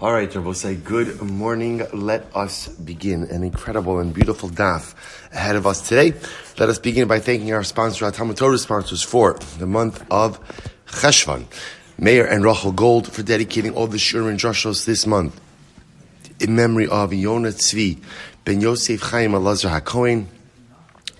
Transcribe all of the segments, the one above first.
All right, Rabosai, good morning. Let us begin an incredible and beautiful daf ahead of us today. Let us begin by thanking our sponsor, our TALMUD TORAH sponsors for the month of Cheshvan, Meir and Rachel Gold, for dedicating all the Shur and Joshos this month in memory of Yonah, Tzvi, Ben Yosef, Chaim, Elazar, HaKohen,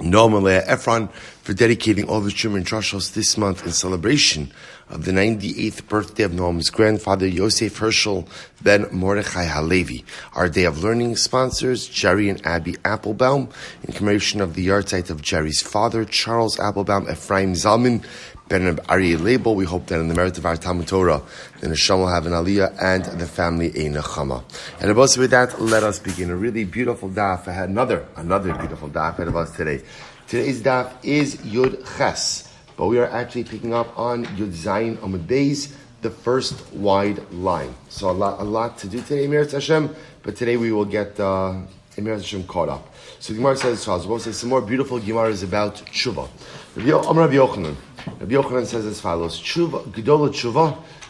Noam Leah Efron, for dedicating all the Shur and Joshos this month in celebration of the 98th birthday of Noam's grandfather, Yosef Hershel, ben Mordechai Halevi. Our Day of Learning sponsors, Jerry and Abby Appelbaum, in commemoration of the yahrzeit of Jerry's father, Charles Appelbaum, Efraim Zalman, ben R Aryeh Label. We hope that in the merit of our TALMUD TORAH, the Neshama will have an aliyah and the family a nechama. And also with that, let us begin a really beautiful daf. I had another beautiful daf ahead of us today. Today's daf is Yud Ches, but we are actually picking up on Yud Zayin Amud Beis, the first wide line. So a lot to do today, Meir Hashem, but today we will get Meir Hashem caught up. So the Gemara says, we'll say some more beautiful Gemaras about tshuva. Rabbi Yochanan says as follows: Tshuva, Gedola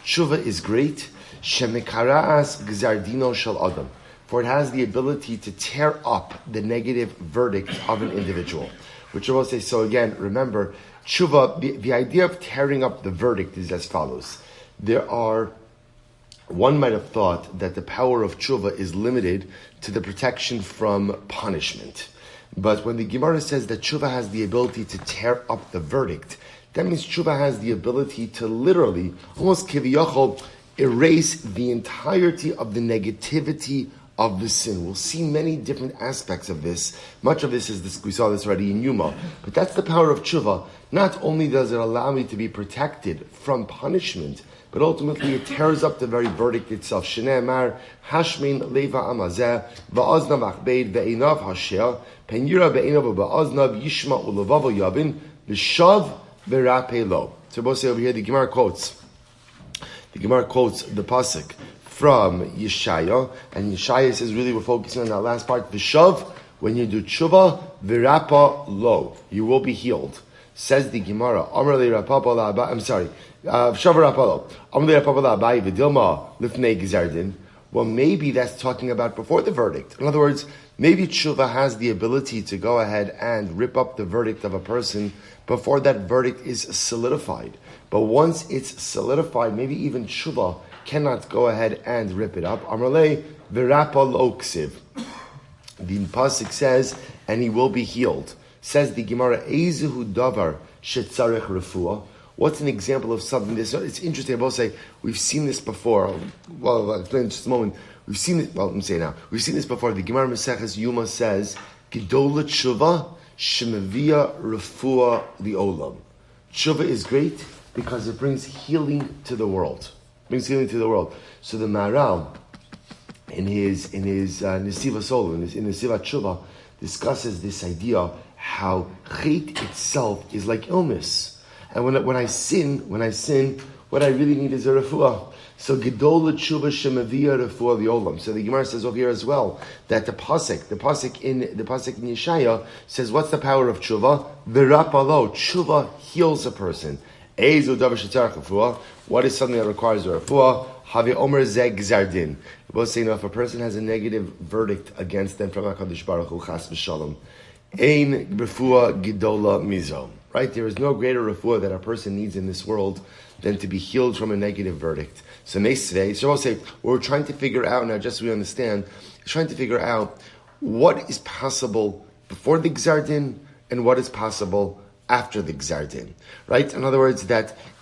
tshuva is great. Shemekaraas gzardino shel adam, for it has the ability to tear up the negative verdict of an individual. Which I will say. So again, remember, tshuva, the idea of tearing up the verdict is as follows. One might have thought that the power of tshuva is limited to the protection from punishment. But when the Gemara says that tshuva has the ability to tear up the verdict, that means tshuva has the ability to literally, almost kiviyachol, erase the entirety of the negativity of the sin. We'll see many different aspects of this. Much of this is this, we saw this already in Yoma. But that's the power of tshuva. Not only does it allow me to be protected from punishment, but ultimately it tears up the very verdict itself. Shneimar hashmin leva amazeh va'aznav achbeid ve'einav hasheh penyira ve'einav va'aznav yishma u'levavo yabin v'shav v'rapei lo. So both say over here, the Gemara quotes the pasuk from Yeshaya, and Yeshaya says really we're focusing on that last part. V'shav, when you do tshuva, v'rapa lo, you will be healed. Says the Gemara, Amar le rapapa la'abai, I'm sorry, v'shav v'rapa lo, Amar le rapapa la'abai v'dilma lifnei gizardin. Well, maybe that's talking about before the verdict. In other words, maybe tshuva has the ability to go ahead and rip up the verdict of a person before that verdict is solidified. But once it's solidified, maybe even tshuva cannot go ahead and rip it up. Amrlei v'rapa lo ksiv. The pasuk says, and he will be healed. Says the Gemara, Eizehu davar shetzarech refuah. What's an example of something? It's interesting. I will say we've seen this before. Well, I'll explain in just a moment. We've seen it. Well, let me say it now. We've seen this before. The Gemara Maseches Yoma says, Gedola tshuva shemavia refuah li'olam. Tshuva is great because it brings healing to the world. So the Maral, in his Nesiva Solo, in Nesiva Tshuva, discusses this idea how chait itself is like illness, and when I sin, what I really need is a refuah. So Gedola Tshuva Shemavia Refuah Liolam. So the Gemara says over here as well that the pasuk in Yeshaya says, what's the power of tshuva? V'rapalo, tshuva heals a person. What is something that requires a refuah? Havi omer zeg gzardin. We'll say, if a person has a negative verdict against them from HaKadosh Baruch Hu, chas v'shalom, ein refuah gidola mizo. Right? There is no greater refuah that a person needs in this world than to be healed from a negative verdict. So we'll say, what we're trying to figure out now, just so we understand, is trying to figure out what is possible before the gzardin and what is possible after the gzardin, right? In other words,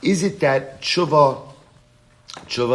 is it that tshuva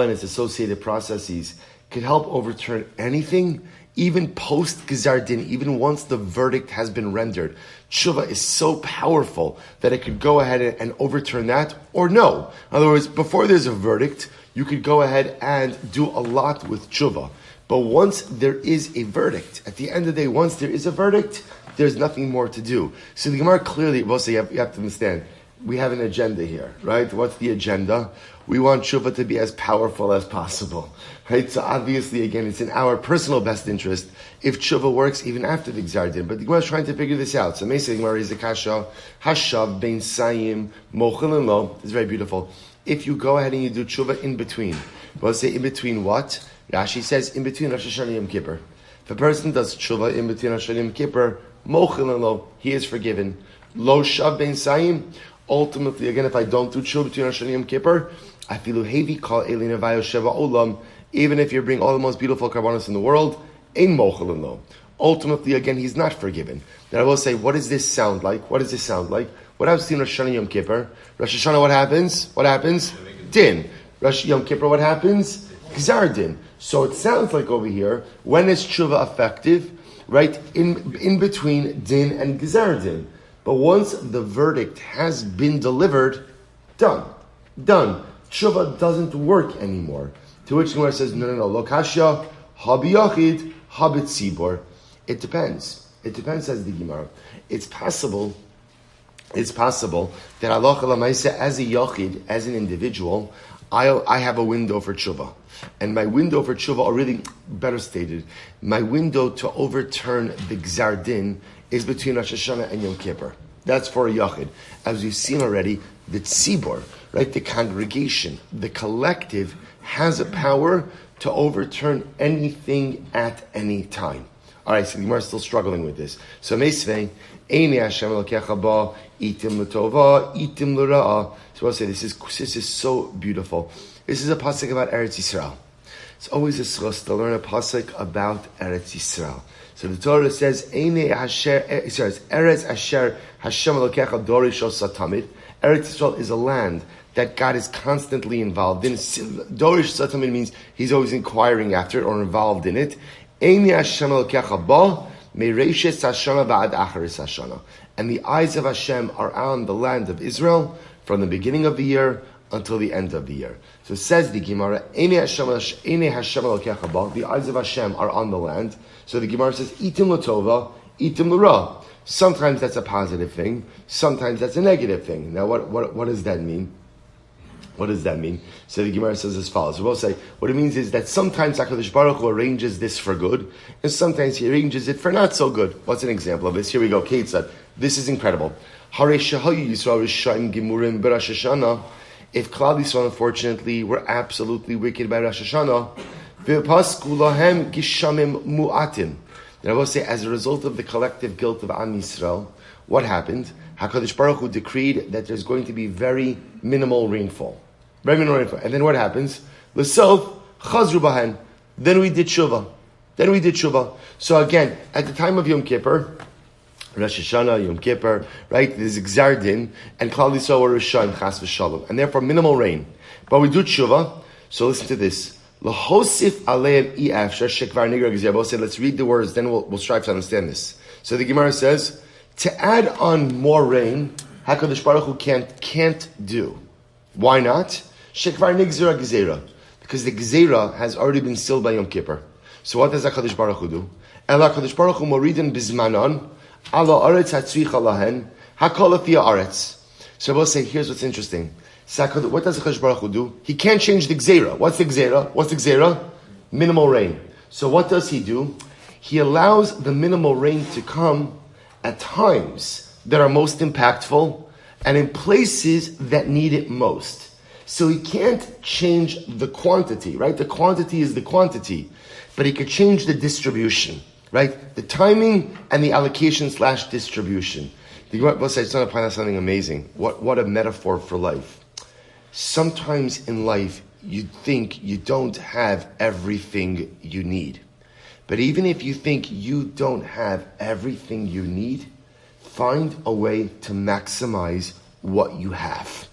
and its associated processes can help overturn anything, even post gzardin, even once the verdict has been rendered? Tshuva is so powerful that it could go ahead and overturn that, or no. In other words, before there's a verdict, you could go ahead and do a lot with tshuva. But once there is a verdict, at the end of the day, once there is a verdict, there's nothing more to do. So the Gemara clearly, well, so you have to understand, we have an agenda here, right? What's the agenda? We want tshuva to be as powerful as possible, right? So obviously, again, it's in our personal best interest if tshuva works even after the gzardin. But the Gemara is trying to figure this out. So basically, the Gemara is the kasha, hashav, bein sayim, mochel and lo. It's very beautiful. If you go ahead and you do tshuva in between, We'll say in between what? Rashi says in between Rosh Hashanah and Yom Kippur. If a person does tshuva in between Rosh Hashanah and Yom Kippur, mochil lo, he is forgiven. Lo shav ben saim. Ultimately, again, if I don't do tshuva between Rosh Hashanah and Yom Kippur, I feel heavy call elin avayo sheva olam. Even if you bring all the most beautiful karbanos in the world, ein mochil lo. Ultimately, again, he's not forgiven. Then I will say, what does this sound like? What does this sound like? What happens in Rosh Hashanah Yom Kippur? Rosh Hashanah, what happens? What happens? Din. Rosh Yom Kippur, what happens? Gzar din. So it sounds like over here, when is tshuva effective? Right? In between din and gzar din. But once the verdict has been delivered, done. Tshuva doesn't work anymore. To which Gemara says, no, lo kasha, habi yachid, habi tzibor. It depends. It depends, says the Gemara. It's possible that halacha l'maaseh, as a yachid, as an individual, I have a window for tshuva. And my window for tshuva, or really better stated, my window to overturn the gzar din is between Rosh Hashanah and Yom Kippur. That's for a yachid. As we've seen already, the tzibor, right, the congregation, the collective, has a power to overturn anything at any time. All right, so the Gemara is still struggling with this. So Meisvei, Eini Hashem Elokecha ba, itim l'tova, itim l'ra'a. So I'll say this is so beautiful. This is a pasuk about Eretz Yisrael. It's always a schos to learn a pasuk about Eretz Yisrael. So the Torah says, Eini Hasher, Eretz Asher Hashem Elokecha dorish satamid. Eretz Yisrael is a land that God is constantly involved in. Dorish satamid means He's always inquiring after it or involved in it. Eini Hashem Elokecha ba, mereishes Hashana va'ad acharis Hashana. And the eyes of Hashem are on the land of Israel from the beginning of the year until the end of the year. So says the Gemara, Eini Hashem Elokecha ba, the eyes of Hashem are on the land. So the Gemara says, Itim l'tova, itim l'ra. Sometimes that's a positive thing, sometimes that's a negative thing. Now what does that mean? What does that mean? So the Gemara says as follows. We'll say, what it means is that sometimes HaKadosh Baruch Hu arranges this for good, and sometimes He arranges it for not so good. What's an example of this? Here we go. Kate said, this is incredible. If Klal Yisrael, unfortunately, were absolutely wicked by Rosh Hashanah, then I will say, as a result of the collective guilt of Am Yisrael, what happened? HaKadosh Baruch Hu decreed that there's going to be very minimal rainfall. Very minimal rainfall. And then what happens? L'sof, chazru bahen. Then we did tshuva. So again, at the time of Yom Kippur, Rosh Hashanah, Yom Kippur, right? There's Gzar Din, and Klal Yisrael were Rishayim, Chas v'Shalom. And therefore, minimal rain. But we do tshuva. So listen to this. L'hosif aleim i'afshar shekvar nigra gzir. Let's read the words, then we'll strive to understand this. So the Gemara says, to add on more rain, HaKadosh Baruch Hu can't do. Why not? Shekvar nigzira gzera. Because the gzera has already been sealed by Yom Kippur. So what does HaKadosh Baruch Hu do? El HaKadosh Baruch Hu moridin bizmanon, ala aretz hatzricha lahen, hakol afia aretz. So we'll say, here's what's interesting. What does HaKadosh Baruch Hu do? He can't change the gzera. What's the gzera? Minimal rain. So what does He do? He allows the minimal rain to come at times that are most impactful and in places that need it most. So He can't change the quantity, right? The quantity is the quantity, but He could change the distribution, right? The timing and the allocation / distribution. The Gemara will say, it's not a something amazing. What a metaphor for life. Sometimes in life, you think you don't have everything you need. But even if you think you don't have everything you need, find a way to maximize what you have.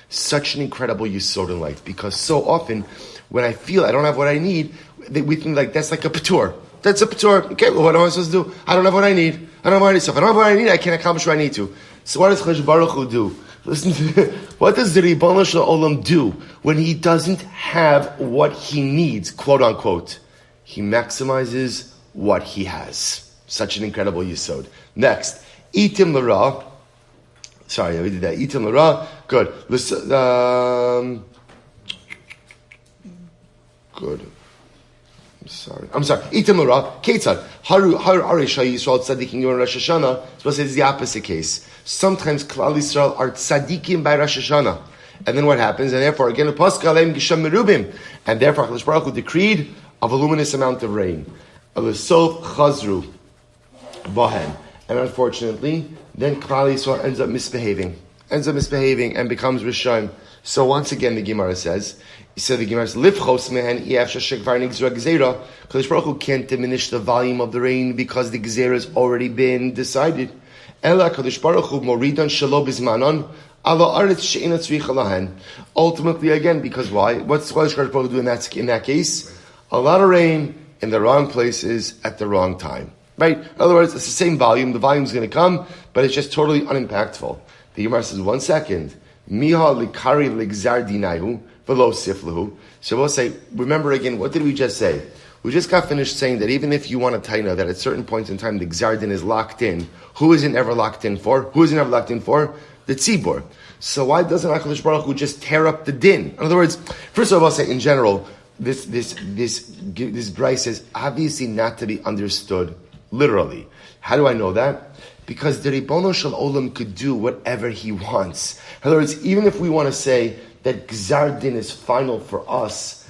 Such an incredible yesod in life, because so often when I feel I don't have what I need, we think like that's like a patur. That's a patur. Okay, well, what am I supposed to do? I don't have what I need. I don't have what I need. So if I don't have what I need, I can't accomplish what I need to. So what does Chadosh Baruch Hu do? Listen to what does the Ribono Shel Olam do when He doesn't have what He needs, quote unquote? He maximizes what He has. Such an incredible yesod. Next, itim l'ra. Sorry, we did that. Itim l'ra. Good. Good. I'm sorry. Itim l'ra. Ketzad. Haru Aryeh Yisrael tzadikim in Rosh Hashanah. Supposed to say it's the opposite case. Sometimes Klal Yisrael are tzadikim by Rosh Hashanah, And then what happens? And therefore, again, and therefore, HaKadosh Baruch Hu decreed a voluminous amount of rain. Alesof chazru bahen. And unfortunately, then Klal Yisrael ends up misbehaving and becomes Rishon. So once again, the Gemara says, Lifchos mehen shekvar nigzra gzeira. Kadosh Baruch Hu can't diminish the volume of the rain because the gzeira has already been decided. Ela Kadosh Baruch Hu moridan shelo bizmanon ala aretz she'ena tzricha lahen. Ultimately, again, because why? What's Kadosh Baruch Hu do in that case? A lot of rain in the wrong places at the wrong time. Right? In other words, it's the same volume. The volume's going to come, but it's just totally unimpactful. The Gemara says, 1 second. Miha likari ligzar dinayu velo siflahu. So we'll say, remember again, what did we just say? We just got finished saying that even if you want to taina that at certain points in time the gzar din is locked in, who isn't ever locked in for? Who isn't ever locked in for? The tzibor. So why doesn't HaKadosh Baruch Hu just tear up the din? In other words, first of all, I'll say in general, this Bryce is obviously not to be understood literally. How do I know that? Because the Ribono Shel Olam could do whatever he wants. In other words, even if we want to say that Gzar Din is final for us,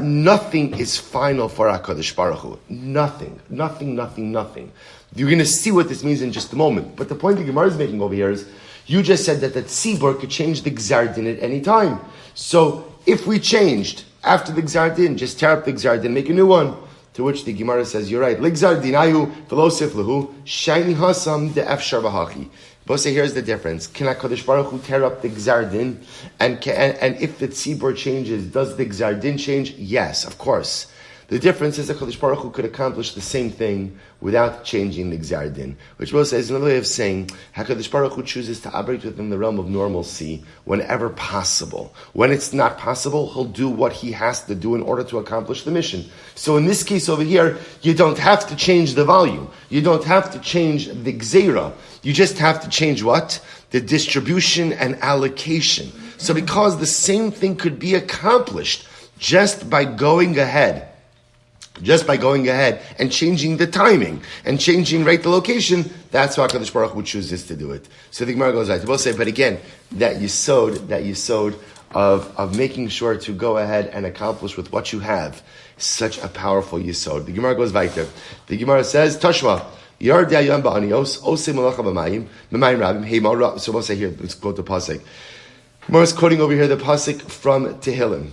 nothing is final for HaKadosh Baruch Hu. Nothing. You're going to see what this means in just a moment. But the point the Gemara is making over here is, you just said that the Tzibor could change the Gzar Din at any time. So, if we changed after the Gzar Din, just tear up the Gzar Din, make a new one. To which the Gemara says, you're right. Ligzar dinayu velosif lahu shiny hasam de efshar v'hachi. But say here's the difference. Can HaKadosh Baruch Hu tear up the Gzar Din? And if the tzibor changes, does the Gzar Din change? Yes, of course. The difference is that HaKadosh Baruch Hu could accomplish the same thing without changing the Gzar Din. Which Moshe is another way of saying HaKadosh Baruch Hu chooses to operate within the realm of normalcy whenever possible. When it's not possible, he'll do what he has to do in order to accomplish the mission. So in this case over here, you don't have to change the volume. You don't have to change the Gzeira. You just have to change what? The distribution and allocation. So because the same thing could be accomplished just by going ahead and changing the timing and changing the location, that's why HaKadosh Baruch Hu chooses to do it. So the Gemara goes right. We'll say, but again, that yisod of making sure to go ahead and accomplish with what you have, such a powerful yisod. The Gemara goes weiter. The Gemara says, Tashma, Yard Dayam Ba'anios, Ose Malacha B'mayim, B'mayim Rabim, Hey, so we'll say here, let's quote the Pasuk. Gemara is quoting over here the Pasuk from Tehillim.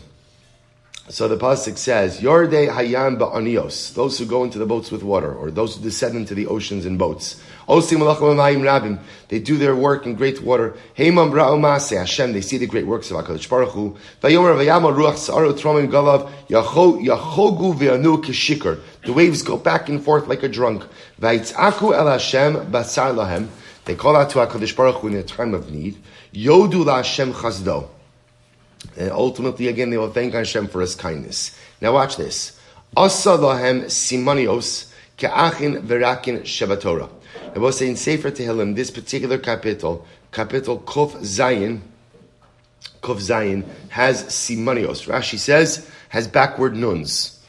So the pasuk says, Yordei Hayam Ba'anios, those who go into the boats with water, or those who descend into the oceans in boats. Osim Malachim B'mayim Rabim, they do their work in great water. Heimam Bra'u Maseh Hashem, they see the great works of HaKadosh Baruch Hu. Vayomer Vayama Ruach Sa'aru Tromim Galav, Yachogu Ve'anu Keshikar. The waves go back and forth like a drunk. Vayitz'aku El Hashem Basar Lahem, they call out to HaKadosh Baruch Hu in a time of need. Yodu La Hashem Chazdo. And ultimately, again, they will thank Hashem for His kindness. Now watch this. Asa lahem simanios ke'achin verakin shebatorah. I will say in Sefer Tehillim, this particular capital Kuf Zayin, has simanios. Rashi says, has backward nuns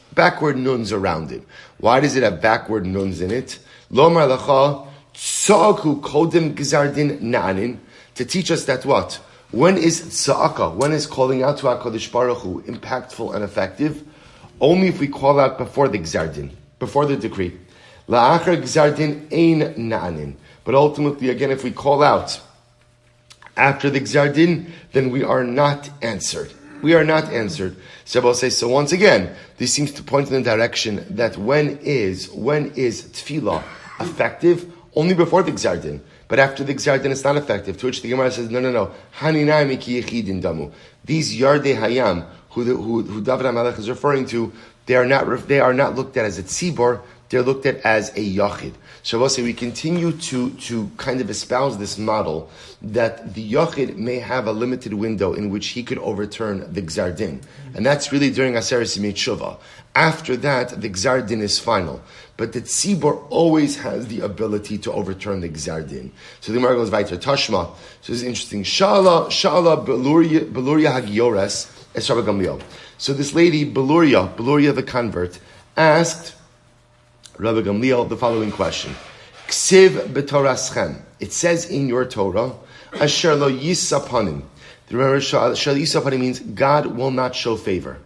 around it. Why does it have backward nuns in it? Lomar lacha tzaku kodem gzardin na'anin, to teach us that what? When is tza'aka, when is calling out to HaKadosh Baruch Hu impactful and effective? Only if we call out before the Gzardin, before the decree. La'achar Gzardin ein na'anin. But ultimately, again, if we call out after the Gzardin, then we are not answered. So I'll say, so once again, this seems to point in the direction that when is tefillah effective? Only before the Gzardin. But after the Gzar Din, it's not effective. To which the Gemara says, no. Haninai ki yechidin damu. These Yardei Hayam, who David HaMelech is referring to, they are not looked at as a tzibor, they're looked at as a yachid. So we'll say we continue to kind of espouse this model that the yachid may have a limited window in which he could overturn the Gzar Din. And that's really during Aseres Yemei Tshuva. After that, the Gzar Din is final. But the tzibor always has the ability to overturn the Gzar Din. So the Gemara goes weiter. Tashma. So this is interesting. Shala Beluria Hagiores es Rabbi Gamliel. So this lady, Beluria the convert, asked Rabbi Gamliel the following question. Ksiv b'toraschem. It says in your Torah, Asher lo yisapanim, Remember, Shal Yisapani means God will not show favor.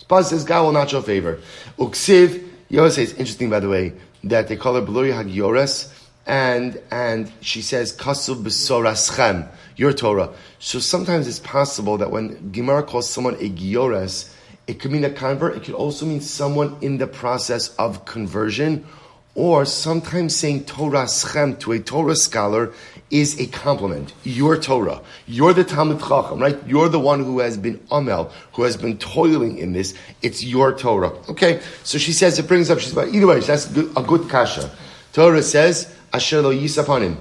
Paz says God will not show favor. Uksiv, Yosef says, interesting by the way, that they call her Bluri Hagiores, and she says, Kasuv Besoraschem, your Torah. So sometimes it's possible that when Gemara calls someone a Giores, it could mean a convert, it could also mean someone in the process of conversion, or sometimes saying Torah Schem to a Torah scholar is a compliment. Your Torah. You're the Talmud Chacham, right? You're the one who has been Amel, who has been toiling in this. It's your Torah. Okay? So she says, it brings up, she's like, either way, that's a good kasha. Torah says, Asher lo yisapanim,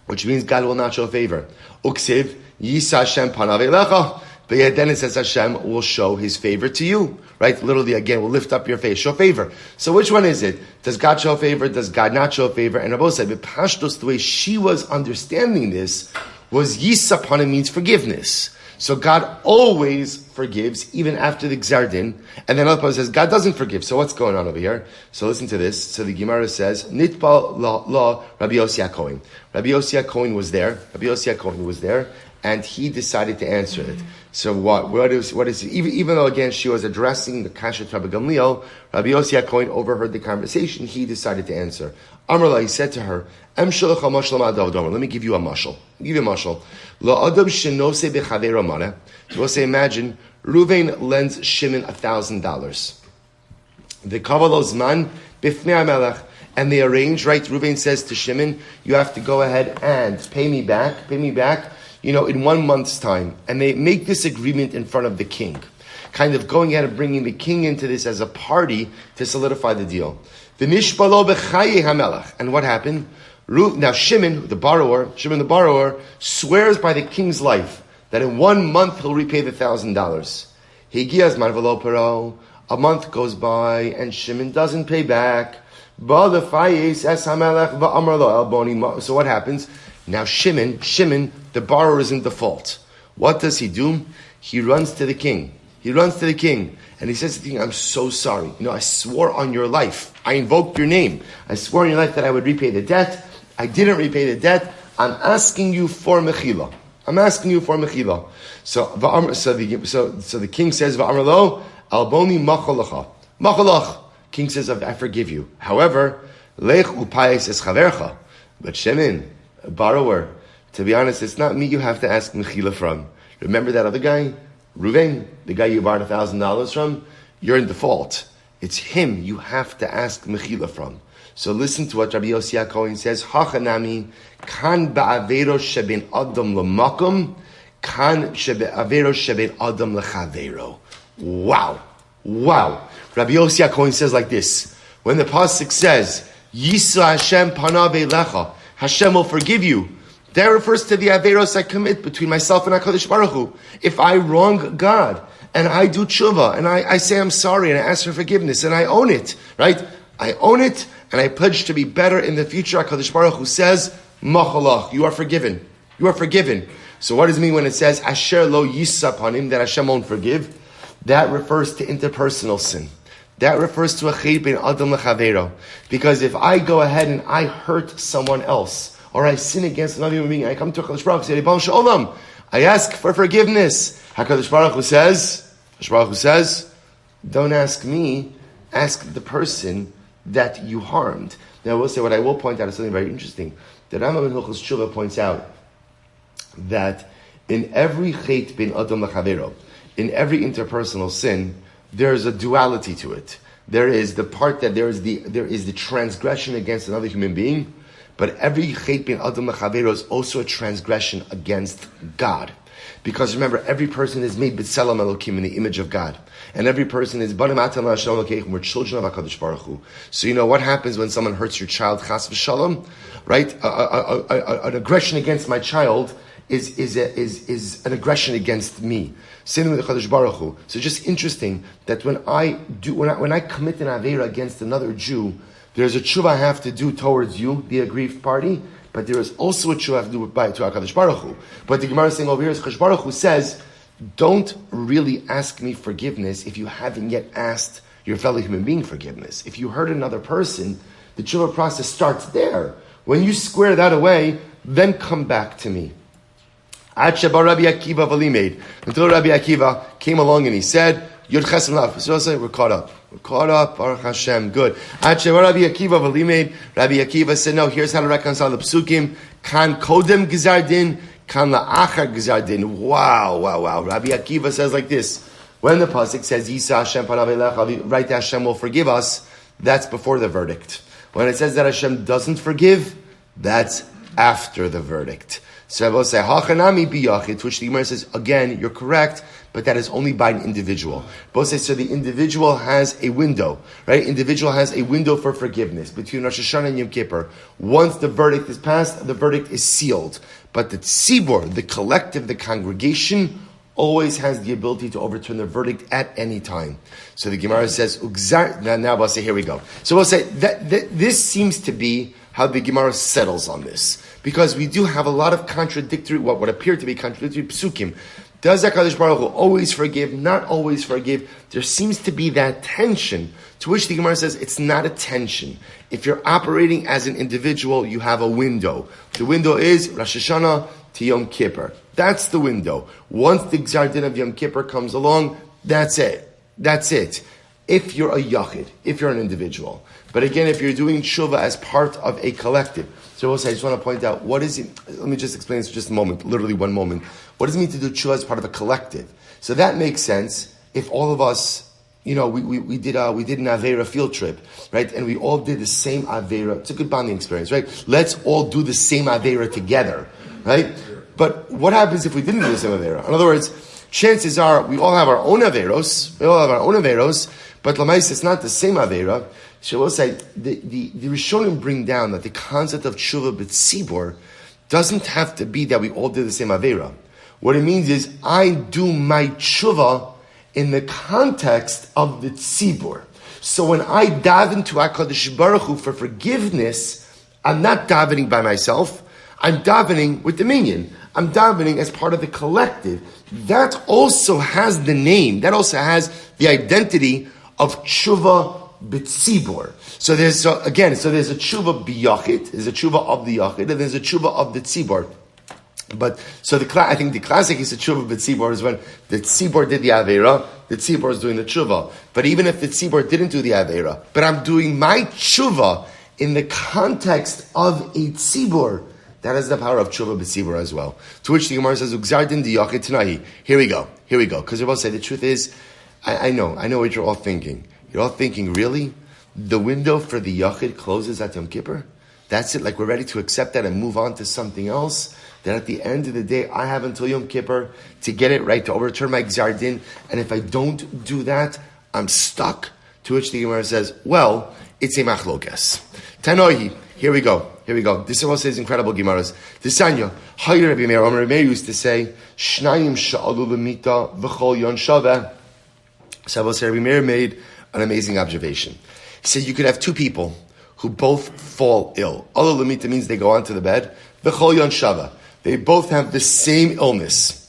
which means God will not show favor. Uksiv, Yisa Hashem panav elecha. But yet then it says Hashem will show His favor to you. Right? Literally, again, will lift up your face, show favor. So which one is it? Does God show favor? Does God not show favor? And Rabbi said, Pashtos, the way she was understanding this was Yisapanim means forgiveness. So God always forgives, even after the Gzar Din. And then another says, God doesn't forgive. So what's going on over here? So listen to this. So the Gemara says, Nitpal la Rabbi Yosef HaKohen. Rabbi Yosef HaKohen was there. Rabbi Yosef HaKohen was there. And he decided to answer it. So what is even though again she was addressing the kasha Rabbi Gamliel, Rabbi Yosef HaKohen overheard the conversation, he decided to answer. Amrla, he said to her, let me give you a mashal. You will say, imagine, Ruvain lends Shimon $1,000. The Kavalos man bifnei HaMelech. And they arrange, right? Ruvain says to Shimon, you have to go ahead and pay me back, in 1 month's time. And they make this agreement in front of the king. Kind of going ahead and bringing the king into this as a party to solidify the deal. And what happened? Now Shimon the borrower, swears by the king's life that in 1 month he'll repay the $1,000. A month goes by and Shimon doesn't pay back. So what happens? Now Shimon, the borrower is in default. What does he do? He runs to the king. And he says to the king, I'm so sorry. I swore on your life. I invoked your name. I swore on your life that I would repay the debt. I didn't repay the debt. I'm asking you for mechila. So the king says, Va'amrlo, alboni machalacha. Machalach. King says, I forgive you. However, lech upayes es chavercha. But Shimon, a borrower, to be honest, it's not me you have to ask mechila from. Remember that other guy? Ruvain, the guy you borrowed $1,000 from? You're in default. It's him you have to ask mechila from. So listen to what Rabbi Yosef HaKohen says. Hachanami, kan ba'avero sheben adam l'makom, kan ba'avero sheben adam l'chavero. Wow. Rabbi Yosef HaKohen says like this. When the pasuk says, Yisa Hashem panav elecha, Hashem will forgive you. That refers to the averos I commit between myself and HaKadosh Baruch Hu. If I wrong God, and I do tshuva, and I say I'm sorry, and I ask for forgiveness, and I own it, right? I own it, and I pledge to be better in the future. HaKadosh Baruch Hu says, Machalach, you are forgiven. So what does it mean when it says, Asher lo yisapanim, that Hashem won't forgive? That refers to interpersonal sin. That refers to a chet ben adam lechavero. Because if I go ahead and I hurt someone else, or I sin against another human being, I come to HaKadosh Baruch Hu, say, Ribono shel Olam, I ask for forgiveness. HaKadosh Baruch Hu says, don't ask me, ask the person that you harmed. Now I will say, what I will point out is something very interesting. The Rambam in Hilchos Tshuva points out that in every chet ben adam lechavero, in every interpersonal sin, there is a duality to it. There is the part that there is the transgression against another human being, but every chet ben adam lechavero is also a transgression against God. Because remember, every person is made b'tselem Elokim, in the image of God. And every person is banim atam la'Hashem Elokeichem, we're children of HaKadosh Baruch Hu. So what happens when someone hurts your child, chas v'shalom, right? An aggression against my child is an aggression against me. Same with the Chadosh Baruch Hu. So just interesting that when I commit an avera against another Jew, there's a tshuva I have to do towards you, the aggrieved party, but there is also a tshuva I have to do to HaKadosh Baruch Hu. But the Gemara is saying over here is HaKadosh Baruch Hu says, don't really ask me forgiveness if you haven't yet asked your fellow human being forgiveness. If you hurt another person, the tshuva process starts there. When you square that away, then come back to me. Until Rabbi Akiva came along and he said, Yud Chesem Lav. So I'll say, we're caught up. We're caught up, Baruch Hashem, good. Rabbi Akiva said, no, here's how to reconcile the psukim. Kan kodem gizardin, kan la'achar gizardin. Wow. Rabbi Akiva says like this. When the pasuk says, Yisa Hashem panav elecha, right, Hashem will forgive us, that's before the verdict. When it says that Hashem doesn't forgive, that's after the verdict. So I will say, Hachanami biyachid, which the Gemara says, again, you're correct, but that is only by an individual. Both say, so the individual has a window, right? Individual has a window for forgiveness between Rosh Hashanah and Yom Kippur. Once the verdict is passed, the verdict is sealed. But the tzibor, the collective, the congregation, always has the ability to overturn the verdict at any time. So the Gemara says, now we'll say, here we go. So we'll say, that this seems to be how the Gemara settles on this. Because we do have a lot of contradictory, what would appear to be contradictory psukim. Does HaKadosh Baruch Hu always forgive, not always forgive? There seems to be that tension, to which the Gemara says it's not a tension. If you're operating as an individual, you have a window. The window is Rosh Hashanah to Yom Kippur. That's the window. Once the Gzar Din of Yom Kippur comes along, that's it. That's it. If you're a yachid, if you're an individual. But again, if you're doing tshuva as part of a collective. So also, I just want to point out, what is it? Let me just explain this for just a moment, literally one moment. What does it mean to do tshuva as part of a collective? So that makes sense if all of us, we did an Aveira field trip, right? And we all did the same Aveira. It's a good bonding experience, right? Let's all do the same Aveira together, right? But what happens if we didn't do the same Aveira? In other words, chances are we all have our own Aveiros, but Lamais, it's not the same Aveira. So we'll say, the Rishonim bring down that the concept of tshuva b'tzibor doesn't have to be that we all did the same Aveira. What it means is, I do my tshuva in the context of the tzibor. So when I daven to HaKadosh Baruch Hu for forgiveness, I'm not davening by myself, I'm davening with the minyan. I'm davening as part of the collective. That also has the name, that also has the identity of tshuva b'tzibor. So there's a tshuva b'yachid, there's a tshuva of the yachid, and there's a tshuva of the tzibor. But so I think the classic is the tshuva b'tzibor is when the tzibor did the aveira, the tzibor is doing the tshuva. But even if the tzibor didn't do the aveira, but I'm doing my tshuva in the context of a tzibor, that has the power of tshuva b'tzibor as well. To which the Gemara says, "Ugzar din diyachid tanahi." Here we go. Because we both say the truth is, I know what you're all thinking. You're all thinking, really? The window for the Yachid closes at Yom Kippur? That's it? Like we're ready to accept that and move on to something else? That at the end of the day, I have until Yom Kippur to get it right, to overturn my Gzar Din, and if I don't do that, I'm stuck? To which the Gemara says, well, it's a machlokas. Tanohi, here we go. This also is incredible Gemaras. Tisanya, Hayr Rabbi Meir, Rabbi Meir used to say, Shnayim sha'alu l'mita v'chol yon shaveh. So Rabbi Meir made an amazing observation. He said you could have two people who both fall ill. Alu l'mita means they go onto the bed. V'chol yon shaveh. They both have the same illness.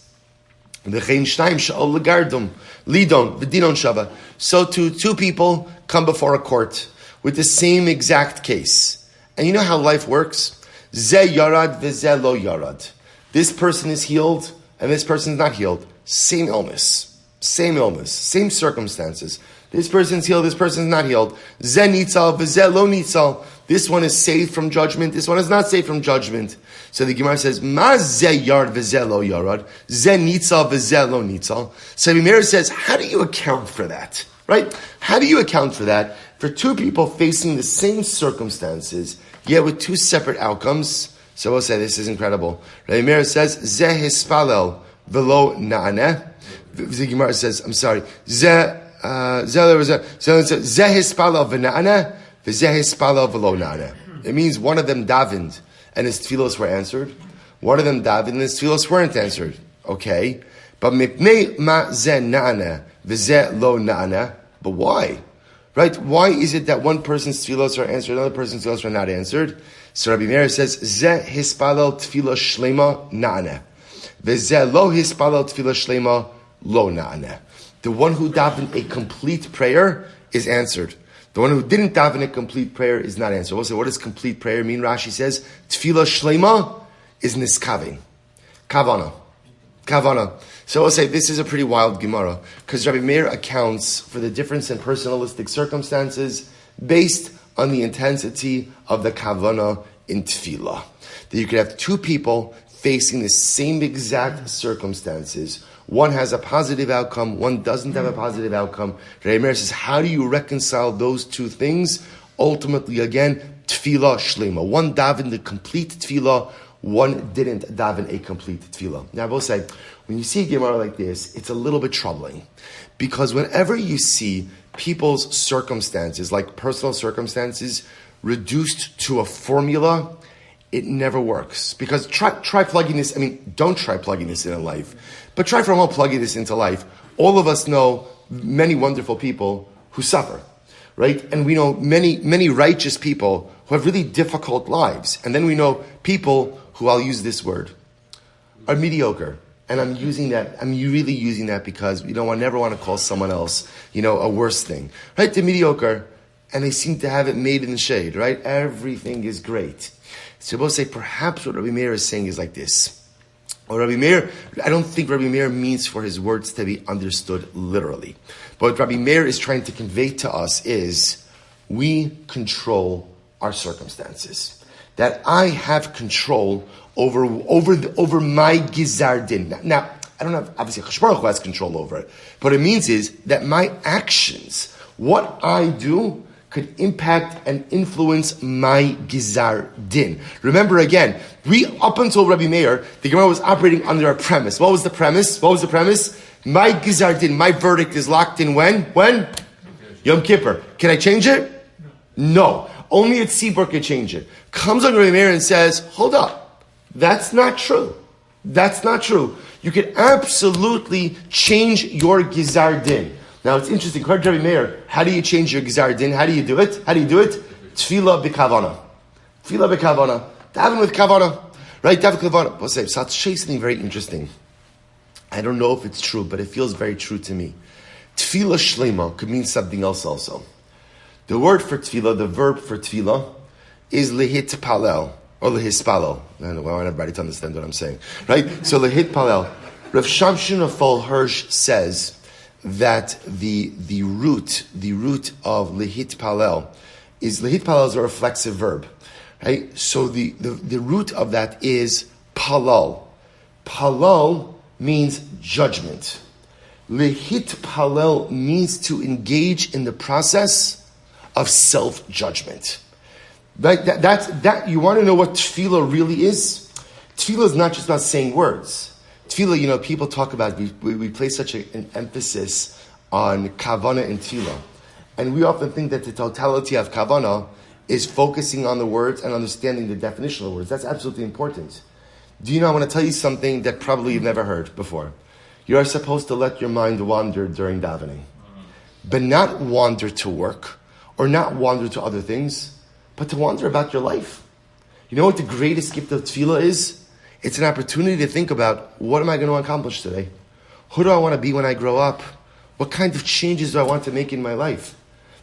V'chein shnayim sha'alu l'gardum lidon v'dinon shaveh. So too, two people come before a court with the same exact case. And you know how life works? Ze yarad v'ze lo yarad. This person is healed and this person is not healed. Same illness, same circumstances. This person's healed, this person's not healed. Ze nitzal v'ze lo nitzal. This one is saved from judgment, this one is not saved from judgment. So the Gemara says, Ma ze yard v'ze lo yarad. Ze nitzal v'ze lo nitzal. So the Meir says, how do you account for that? Right? How do you account for that? For two people facing the same circumstances, yet with two separate outcomes. So we'll say this is incredible. Rabbi Meir says, Zeh hispalel velo na'aneh. The Gemara says, I'm sorry, Zeh hispalel v'na'aneh, v'zeh hispalel velo na'aneh. It means one of them davened and his tefillos were answered. One of them davened and his tefillos weren't answered. Okay. But mipnei ma zeh na'aneh, v'zeh lo na'aneh. But why? Right? Why is it that one person's tefillos are answered, another person's tefillos are not answered? So Rabbi Meir says, Zeh hispalel tefillah shlema na'aneh. V'zeh lo hispalel tefillah shlema lo na'aneh. The one who davened a complete prayer is answered. The one who didn't daven a complete prayer is not answered. Also, what does complete prayer mean? Rashi says, tefillah shlema is niskaving. Kavana. Kavana. So I'll say this is a pretty wild Gemara, because Rabbi Meir accounts for the difference in personalistic circumstances based on the intensity of the Kavana in Tefillah. That you could have two people facing the same exact circumstances. One has a positive outcome, one doesn't have a positive outcome. Rabbi Meir says, how do you reconcile those two things? Ultimately, again, Tefillah Shlema. One davened the complete Tefillah, one didn't daven a complete Tefillah. Now I will say, when you see a Gemara like this, it's a little bit troubling. Because whenever you see people's circumstances, like personal circumstances, reduced to a formula, it never works. Because try plugging this, don't try plugging this in life, but try for a moment plugging this into life. All of us know many wonderful people who suffer, right? And we know many righteous people who have really difficult lives. And then we know people who, I'll use this word, are mediocre. And I'm really using that because, I never want to call someone else, a worse thing. Right? They're mediocre, and they seem to have it made in the shade, right? Everything is great. So we'll say perhaps what Rabbi Meir is saying is like this. Or Rabbi Meir, I don't think Rabbi Meir means for his words to be understood literally. But what Rabbi Meir is trying to convey to us is, we control our circumstances. That I have control over my gizar din. Now, I don't have, obviously, Hakadosh Baruch Hu has control over it. But what it means is that my actions, what I do, could impact and influence my gizar din. Remember again, up until Rabbi Meir, the Gemara was operating under a premise. What was the premise? My gizar din, my verdict is locked in when? Yom Kippur. Can I change it? No. Only a tzibur can change it. Comes on Rabbi Meir and says, hold up. That's not true. You can absolutely change your gizar din. Now it's interesting. According to Rabbi Meir, how do you change your gizar din? How do you do it? Tefillah b'kavana. Daven with kavana. Right? Daven with kavana. So I'll show you something very interesting. I don't know if it's true, but it feels very true to me. Tefillah shlema could mean something else also. The word for tefillah, the verb for tefillah, is lehitpalel, or lehispalel. I want everybody to understand what I'm saying. Right? So lehitpalel. Rav Shamshon of Hirsch says that the root of lehitpalel is a reflexive verb. Right? So the root of that is palal. Palal means judgment. Lehitpalel means to engage in the process of self-judgment. Right? That you want to know what tefillah really is? Tefillah is not just about saying words. Tefillah, people talk about, we place such an emphasis on kavana and tefillah. And we often think that the totality of kavana is focusing on the words and understanding the definition of the words. That's absolutely important. Do you know, I want to tell you something that probably you've never heard before. You are supposed to let your mind wander during davening. But not wander to work, or not wander to other things, but to wander about your life. You know what the greatest gift of tefillah is? It's an opportunity to think about, what am I going to accomplish today? Who do I want to be when I grow up? What kind of changes do I want to make in my life?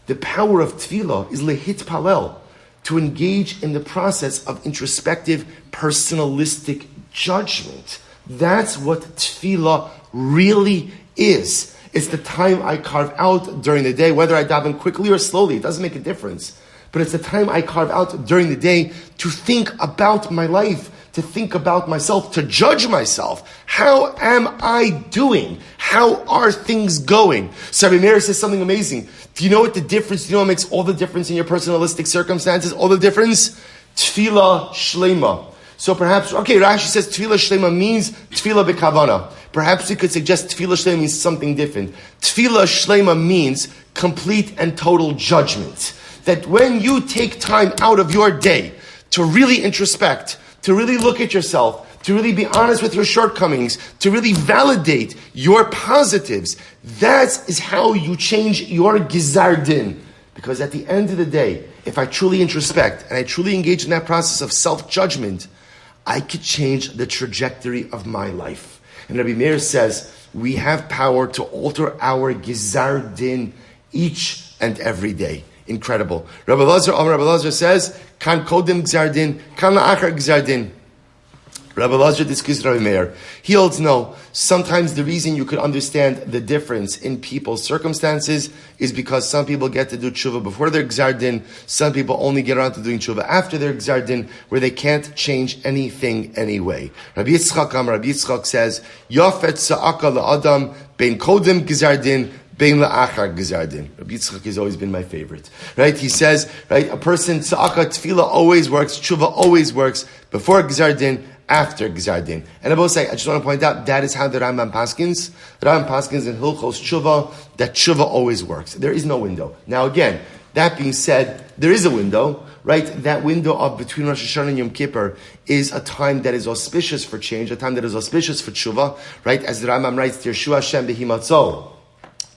The power of tefillah is lehitpalel, to engage in the process of introspective, personalistic judgment. That's what tefillah really is. It's the time I carve out during the day, whether I daven quickly or slowly, it doesn't make a difference. But it's the time I carve out during the day to think about my life, to think about myself, to judge myself. How am I doing? How are things going? So Rabbi Meir says something amazing. Do you know what the difference, do you know what makes all the difference in your personalistic circumstances? All the difference? Tefillah shlema. So perhaps, Rashi says tefillah shlema means tefillah b'kavana. Perhaps we could suggest tefillah shlema means something different. Tefillah shlema means complete and total judgment. That when you take time out of your day to really introspect, to really look at yourself, to really be honest with your shortcomings, to really validate your positives, that is how you change your gizar din. Because at the end of the day, if I truly introspect and I truly engage in that process of self-judgment, I could change the trajectory of my life. And Rabbi Meir says, we have power to alter our gizar din each and every day. Incredible. Rabbi Elazar says, kan kodim gzar din, kan la'achar gzar din. Rabbi Elazar discusses Rabbi Meir. He holds no. Sometimes the reason you could understand the difference in people's circumstances is because some people get to do tshuva before their gzar din. Some people only get around to doing tshuva after their gzar din, where they can't change anything anyway. Rabbi Yitzchok says, Yafet sa'aka la'adam ben kodem gzar din bein la'achar gzar din. Rabbi Yitzchok has always been my favorite. Right? He says, right, a person sa'aka tefillah always works, tshuva always works before gzar din, after Gzar Din. And I will say, I just want to point out, that is how the Rambam paskins. The Rambam paskins in Hilchos Tshuva, that Tshuva always works. There is no window. Now again, that being said, there is a window, right? That window of between Rosh Hashanah and Yom Kippur is a time that is auspicious for change, a time that is auspicious for Tshuva, right? As the Rambam writes, Yeshua Hashem behimatzo.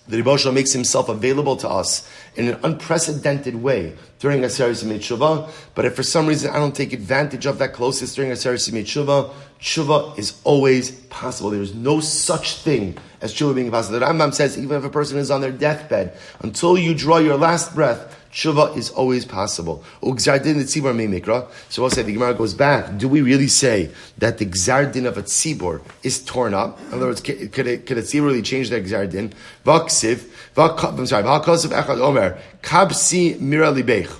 The Rebbe Shlomo makes himself available to us in an unprecedented way during Aseret Yemei Tshuva. But if for some reason I don't take advantage of that closest during Aseret Yemei Tshuva, Tshuva is always possible. There is no such thing as Tshuva being possible. The Rambam says even if a person is on their deathbed, until you draw your last breath, Tshuva is always possible. So we'll say the Gemara goes back. Do we really say that the Gzar Din of a tzibor is torn up? In other words, could a tzibor really change their Gzar Din? Omer kabsi mira libech.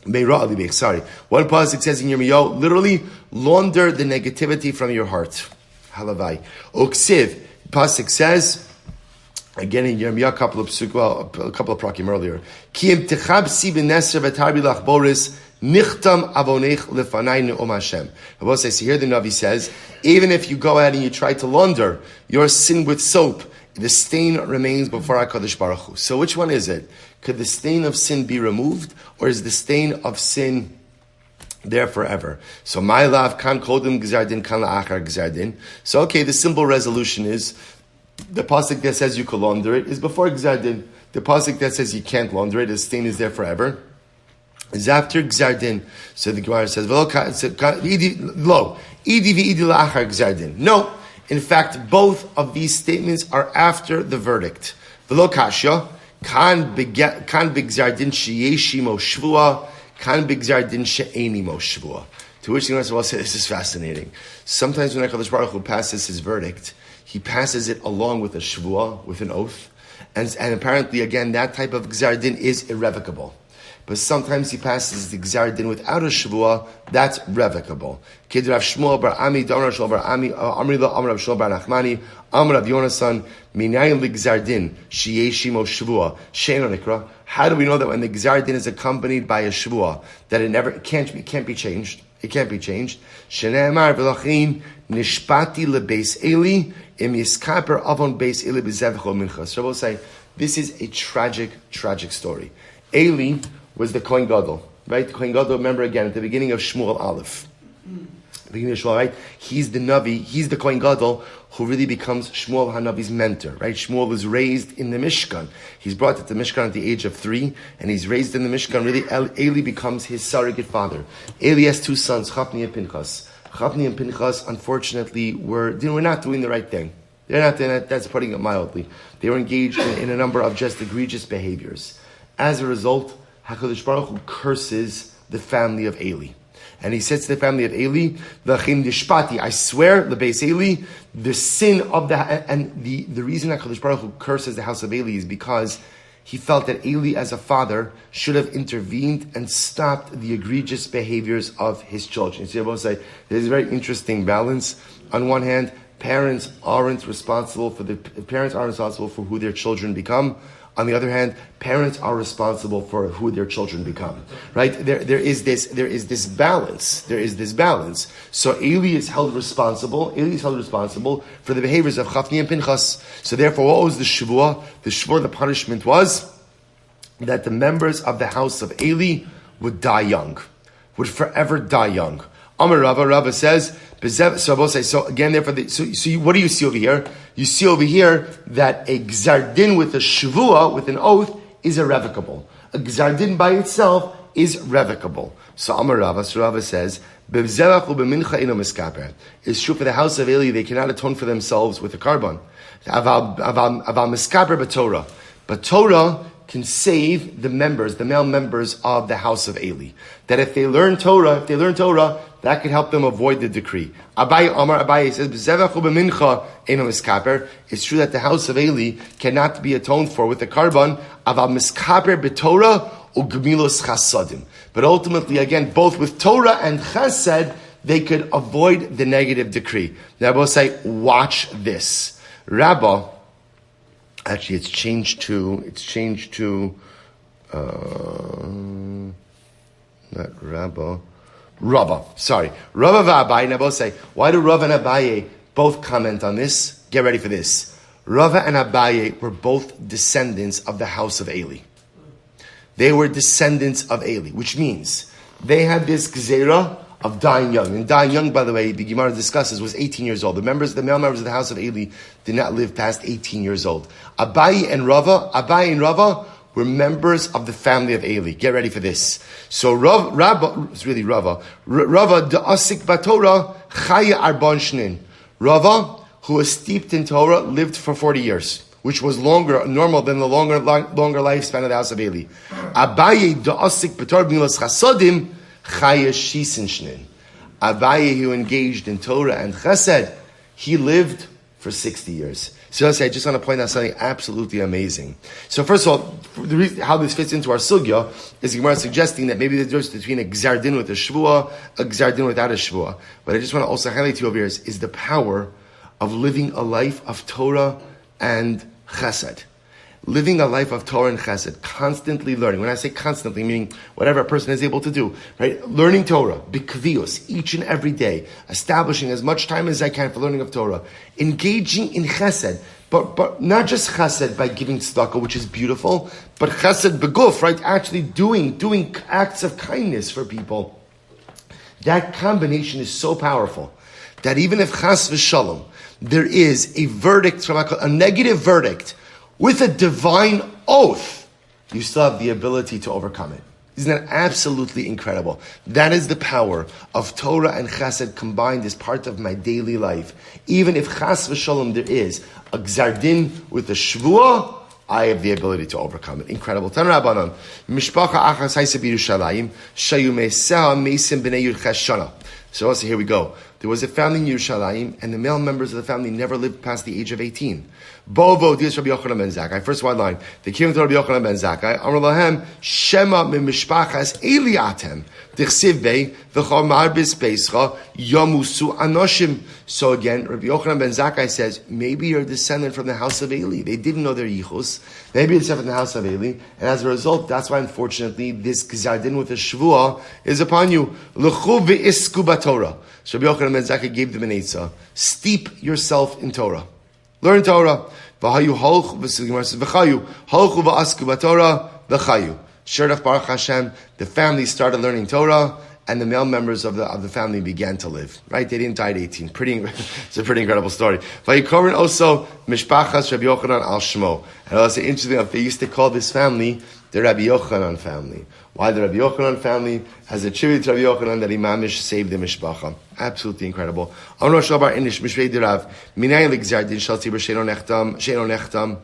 Meira libech. Sorry. One pasuk says in Yirmiyahu, literally launder the negativity from your heart. Halavai. Uksiv. Pasuk says. Again in Yirmiyah, a couple of prakim earlier. Ki im techabsi b'neser v'tarbi lach boris nichtam avonech lefanai ne'om Hashem. I will say, so here the Navi says, even if you go ahead and you try to launder your sin with soap, the stain remains before HaKadosh Baruch Hu. So which one is it? Could the stain of sin be removed, or is the stain of sin there forever? So my love kan kodem gzar din kan la'achar gzar din. So okay, the simple resolution is, the pasuk that says you can launder it is before Gzar Din. The pasuk that says you can't launder it, the stain is there forever, is after Gzar Din. So the Gemara says, no, in fact, both of these statements are after the verdict. V'lo kashya, kan b'Gzar Din sheyeshi mo shvua, kan b'Gzar Din she'eni mo shvua. To which the Gemara will say, this is fascinating. Sometimes when HaKadosh Baruch Hu passes his verdict, he passes it along with a shvuah, with an oath. And apparently, again, that type of gzar din is irrevocable. But sometimes he passes the gzar din without a shvuah, that's revocable. Kid Rav Shmuel bar Ami, Dam Rav Shmuel bar Ami, Amri lo Amr Rav Shmuel bar Nachmani, Amr Rav Yonah son, Minayim li gzar din, sheyeshimo shvuah, she'eno nikra. How do we know that when the gzar din is accompanied by a shvuah, that it can't be changed? It can't be changed. Shene'emar v'lachin nishpati lebeis Eli im yiskaper avon beis Eli b'zevcho mincha. So we'll say, this is a tragic story. Eli was the Kohen Gadol, right? The Kohen Gadol, remember again, at the beginning of Shmuel Aleph. Beginning of Shmuel, right? He's the Navi, he's the Kohen Gadol who really becomes Shmuel HaNavi's mentor, right? Shmuel was raised in the Mishkan. He's brought to the Mishkan at the age of 3, and he's raised in the Mishkan. Really, Eli becomes his surrogate father. Eli has 2 sons, Chafni and Pinchas. Chafni and Pinchas, unfortunately, were not doing the right thing. They're not doing it, that's putting it mildly. They were engaged in a number of just egregious behaviors. As a result, HaKadosh Baruch Hu curses the family of Eli. And he says to the family of Eli, "V'chim dishpati, I swear, the beis Eli, the sin of the reason HaKadosh Baruch Hu curses the house of Eli is because he felt that Eli, as a father, should have intervened and stopped the egregious behaviors of his children." You see, I will say there's a very interesting balance. On one hand, parents aren't responsible for who their children become. On the other hand, parents are responsible for who their children become. Right? There is this balance. So Eli is held responsible for the behaviors of Chafni and Pinchas. So therefore, what was the shvuah? The punishment was that the members of the house of Eli would die young, would forever die young. Amar Rava says, so again, therefore, what do you see over here? You see over here that a gzar din with a shvuah, with an oath, is irrevocable. A gzar din by itself is revocable. So Amar Rava, says, it's true for the house of Eli, they cannot atone for themselves with a carbon. But Torah can save the male members of the house of Eli. That if they learn Torah, that could help them avoid the decree. Abaye says, it's true that the house of Eli cannot be atoned for with the karban, but ultimately, again, both with Torah and chesed, they could avoid the negative decree. Now, I will say, watch this. Rabbah, actually, it's changed to, not Rabbah, Rava. Sorry. Rava v'Abaye, and I both say, why do Rava and Abaye both comment on this? Get ready for this. Rava and Abaye were both descendants of the house of Eli. They were descendants of Eli, which means they had this gzeira of dying young. And dying young, by the way, the Gemara discusses, was 18 years old. The male members of the house of Eli did not live past 18 years old. Abaye and Rava were members of the family of Eli. Get ready for this. So Rava, it's really Rava. Rava, da'asik batorah, chaya arbon shnin. Rava, who was steeped in Torah, lived for 40 years, which was normal than the longer lifespan of the house of Eli. Abaye, da'asik batorah b'milas chasodim, chaya shisin shnin. Abaye, who engaged in Torah and chesed, he lived for 60 years. So I just want to point out something absolutely amazing. So first of all, the reason how this fits into our sugya is Gemara suggesting that maybe the difference between a gzar din with a shvuah, a gzar din without a shvuah. But I just want to also highlight to you over here is the power of living a life of Torah and chesed. Living a life of Torah and chesed, constantly learning. When I say constantly, meaning whatever a person is able to do, right? Learning Torah, bikvios, each and every day, establishing as much time as I can for learning of Torah, engaging in chesed, but not just chesed by giving tzedakah, which is beautiful, but chesed beguf, right? Actually doing acts of kindness for people. That combination is so powerful that even if chas v'shalom, there is a verdict from a negative verdict, with a divine oath, you still have the ability to overcome it. Isn't that absolutely incredible? That is the power of Torah and Chesed combined as part of my daily life. Even if Chas v'Shalom there is a Gzar Din with a Shvuah, I have the ability to overcome it. Incredible. Tan Rabbanon, Mishpacha Achas Haisa B'Yerushalayim, Shayu Meisah Meisim B'nei Yud Cheshana. So also here we go. There was a family in Yerushalayim, and the male members of the family never lived past the age of 18. Bovo dias Rabbi Yochanan ben Zakkai. First one line. They came to Rabbi Yochanan ben Zakkai. Amar lahem Shema min mishpachas Eli atem. Dichsiv bei v'chol marbis beischa yamusu anoshim. So again, Rabbi Yochanan ben Zakkai says, maybe you're a descendant from the house of Eli. They didn't know their yichus. Maybe it's from the house of Eli, and as a result, that's why unfortunately this gzar din with the shvuah is upon you. L'chu v'isku b'Torah. So Rabbi Yochanan ben Zakkai gave them an eitzah. Steep yourself in Torah. Learn Torah. V'hayu holchu v'chayu holchu v'asku b'Torah v'chayu. Sure enough, Baruch Hashem, the family started learning Torah, and the male members of the family began to live. Right? They didn't die at 18. It's a pretty incredible story. Vayikorin also mishpachas Rabbi Yochanan al Shmo. And also interesting enough, they used to call this family the Rabbi Yochanan family. Why the Rabbi Yochanan family has a tribute to Rabbi Yochanan that Imamish saved the mishpacha. Absolutely incredible. On Rosh Labar Inish Mishrei Dirav Minay L'Gzar Din Shal Tzibur Sheino Nechtam.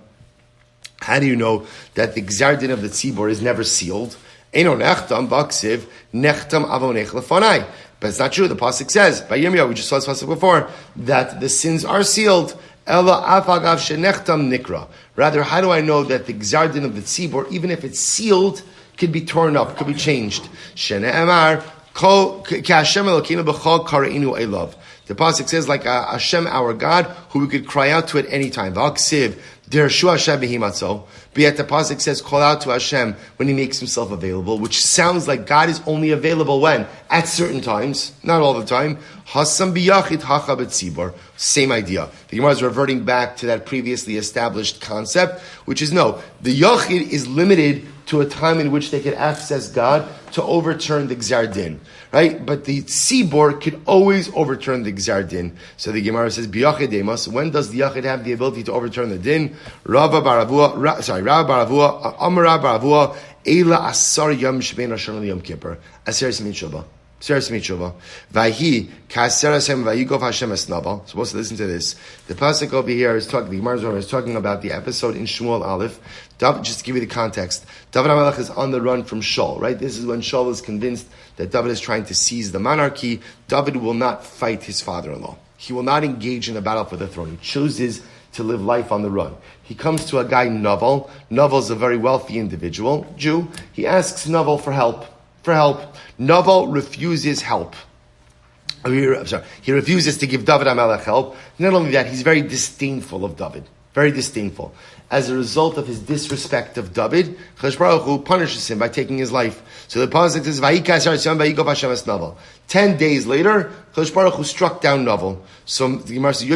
How do you know that the Gzar Din of the Tzibur is never sealed? Eino Nechtam Baksiv Nechtam Avonech Lefanai. But it's not true. The pasuk says by Yirmiyah, we just saw this pasuk before, that the sins are sealed. Ela Afagav Shenechtam Nikra. Rather, how do I know that the Gzar Din of the Tzibur, even if it's sealed, could be torn up, could be changed? Shene'emar Ki Hashem Elokeinu b'chol kareinu elav. The pasuk says, like Hashem, our God, who we could cry out to at any time. V'aksiv dershu Hashem b'himatzo. But yet the pasuk says, call out to Hashem when He makes Himself available, which sounds like God is only available when? At certain times, not all the time. Hasam biyachid hacha b'tzibor. Same idea. The Gemara is reverting back to that previously established concept, which is no, the yachid is limited to a time in which they could access God to overturn the Gzar Din. Right? But the Tzibor could always overturn the Gzar Din. So the Gemara says, B'yachid Amos, when does the Yachid have the ability to overturn the Din? Rabba Baravua, Amara Baravua, Eila Asar Yom Shbein Rosh Yom Kippur. Aser Simit Shuvah. Vayhi Kaser Hashem Vayigov Hashem Esnava. Supposed to listen to this. The pasuk over here is talking. The Gemara is talking about the episode in Shmuel Aleph Just to give you the context, David HaMelech is on the run from Shaul, right? This is when Shaul is convinced that David is trying to seize the monarchy. David will not fight his father-in-law. He will not engage in a battle for the throne. He chooses to live life on the run. He comes to a guy, Novel. Novel is a very wealthy individual, Jew. He asks Novel for help. Novel refuses help. He refuses to give David HaMelech help. Not only that, he's very disdainful of David. Very disdainful. As a result of his disrespect of David, Chadosh Baruch Hu punishes him by taking his life. So the pasuk says, "Vayikas Hashem vayigov Hashem es Novel." 10 days later, Chadosh Baruch Hu struck down Novel. So the Gemara says,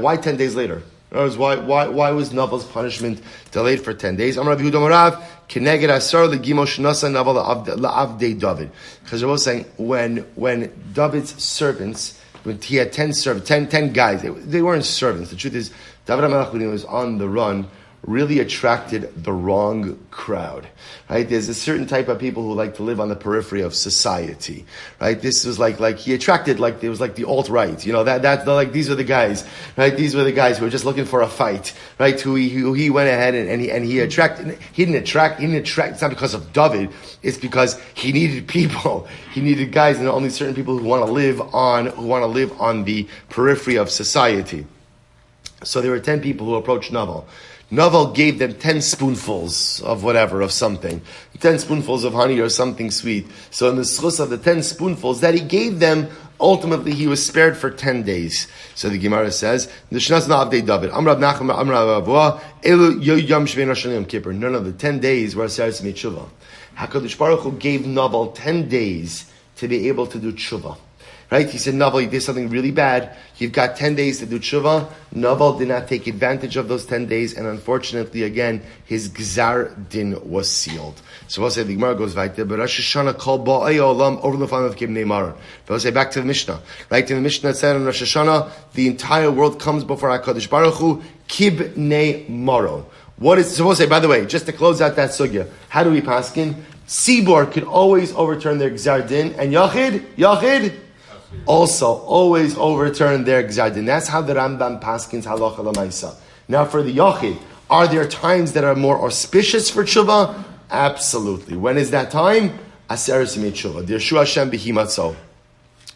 why 10 days later? In other words, why was Novel's punishment delayed for 10 days? Amar Rabbi Yehuda Marav, Keneged Asar legimo shnasa Novel la'avdei David. Because they're both saying, when David's servants, when he had 10 servants, 10 guys, they weren't servants. The truth is, David HaMelech, when he was on the run, really attracted the wrong crowd, right? There's a certain type of people who like to live on the periphery of society, right? This was like he attracted, like it was like the alt-right, like these were the guys, right? These were the guys who were just looking for a fight, right? Who he went ahead and he attracted. He didn't attract. It's not because of David. It's because he needed people. He needed guys, and only certain people who want to live on the periphery of society. So there were 10 people who approached Novel. Novel gave them 10 spoonfuls of whatever, of something. 10 spoonfuls of honey or something sweet. So in the schus of the 10 spoonfuls that he gave them, ultimately he was spared for 10 days. So the Gemara says, none of the 10 days were Aseres Tshuva. HaKadosh Baruch Hu gave Novel 10 days to be able to do tshuva. Right? He said, Novel, you did something really bad. You've got 10 days to do tshuva. Novel did not take advantage of those 10 days, and unfortunately, again, his gzar din was sealed. So we'll say the Gemara goes right there, but Rosh Hashanah called ba'ay olam over the fun of Kibnei Maran. But we'll say back to the Mishnah. Right? In the Mishnah it said in Rosh Hashanah, the entire world comes before HaKadosh Baruch Hu, Kibnei Maran. So we'll say, by the way, just to close out that sugya, how do we paskin? Sibor could always overturn their gzar din, and Yachid, also always overturn their gzar din. That's how the Rambam paskins halacha l'maisa. Now for the Yachid, are there times that are more auspicious for tshuva? Absolutely. When is that time? Aseres tshuva. Dirshu Hashem b'himatzo.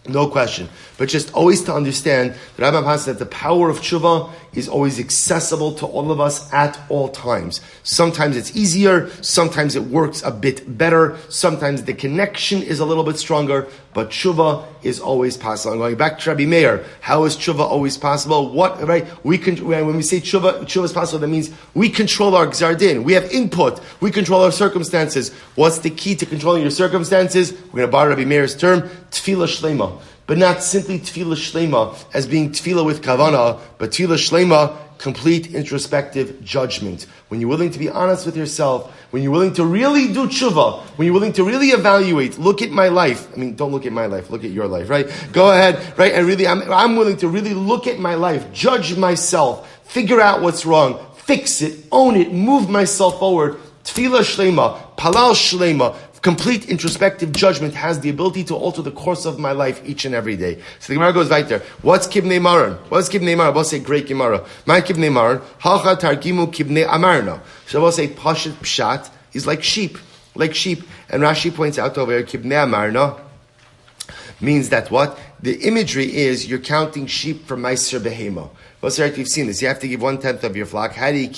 No question. But just always to understand, the Rambam has that the power of tshuva is always accessible to all of us at all times. Sometimes it's easier, sometimes it works a bit better, sometimes the connection is a little bit stronger, but tshuva is always possible. I'm going back to Rabbi Meir. How is tshuva always possible? When we say tshuva is possible, that means we control our gzar din. We have input. We control our circumstances. What's the key to controlling your circumstances? We're going to borrow Rabbi Meir's term, tefillah shlema. But not simply tefillah shlema as being tefillah with kavana, but tefillah shlema, complete introspective judgment. When you're willing to be honest with yourself, when you're willing to really do tshuva, when you're willing to really evaluate, look at my life. I mean, don't look at my life, look at your life, right? Go ahead, right? And really, I'm willing to really look at my life, judge myself, figure out what's wrong, fix it, own it, move myself forward. Tefillah shlema, palal shlema, complete introspective judgment has the ability to alter the course of my life each and every day. So the Gemara goes right there. What's Kibnei Maran? What's Kibnei Maran? We'll say great Gemara. My Kibnei Maran, Hacha Targimu Kibnei Amarna. So we'll say Pashat Pshat is like sheep. And Rashi points out over here, Kibnei Amarna means that what? The imagery is you're counting sheep from Meiser Behema. Well, sir, you've seen this. You have to give 1/10 of your flock. How do you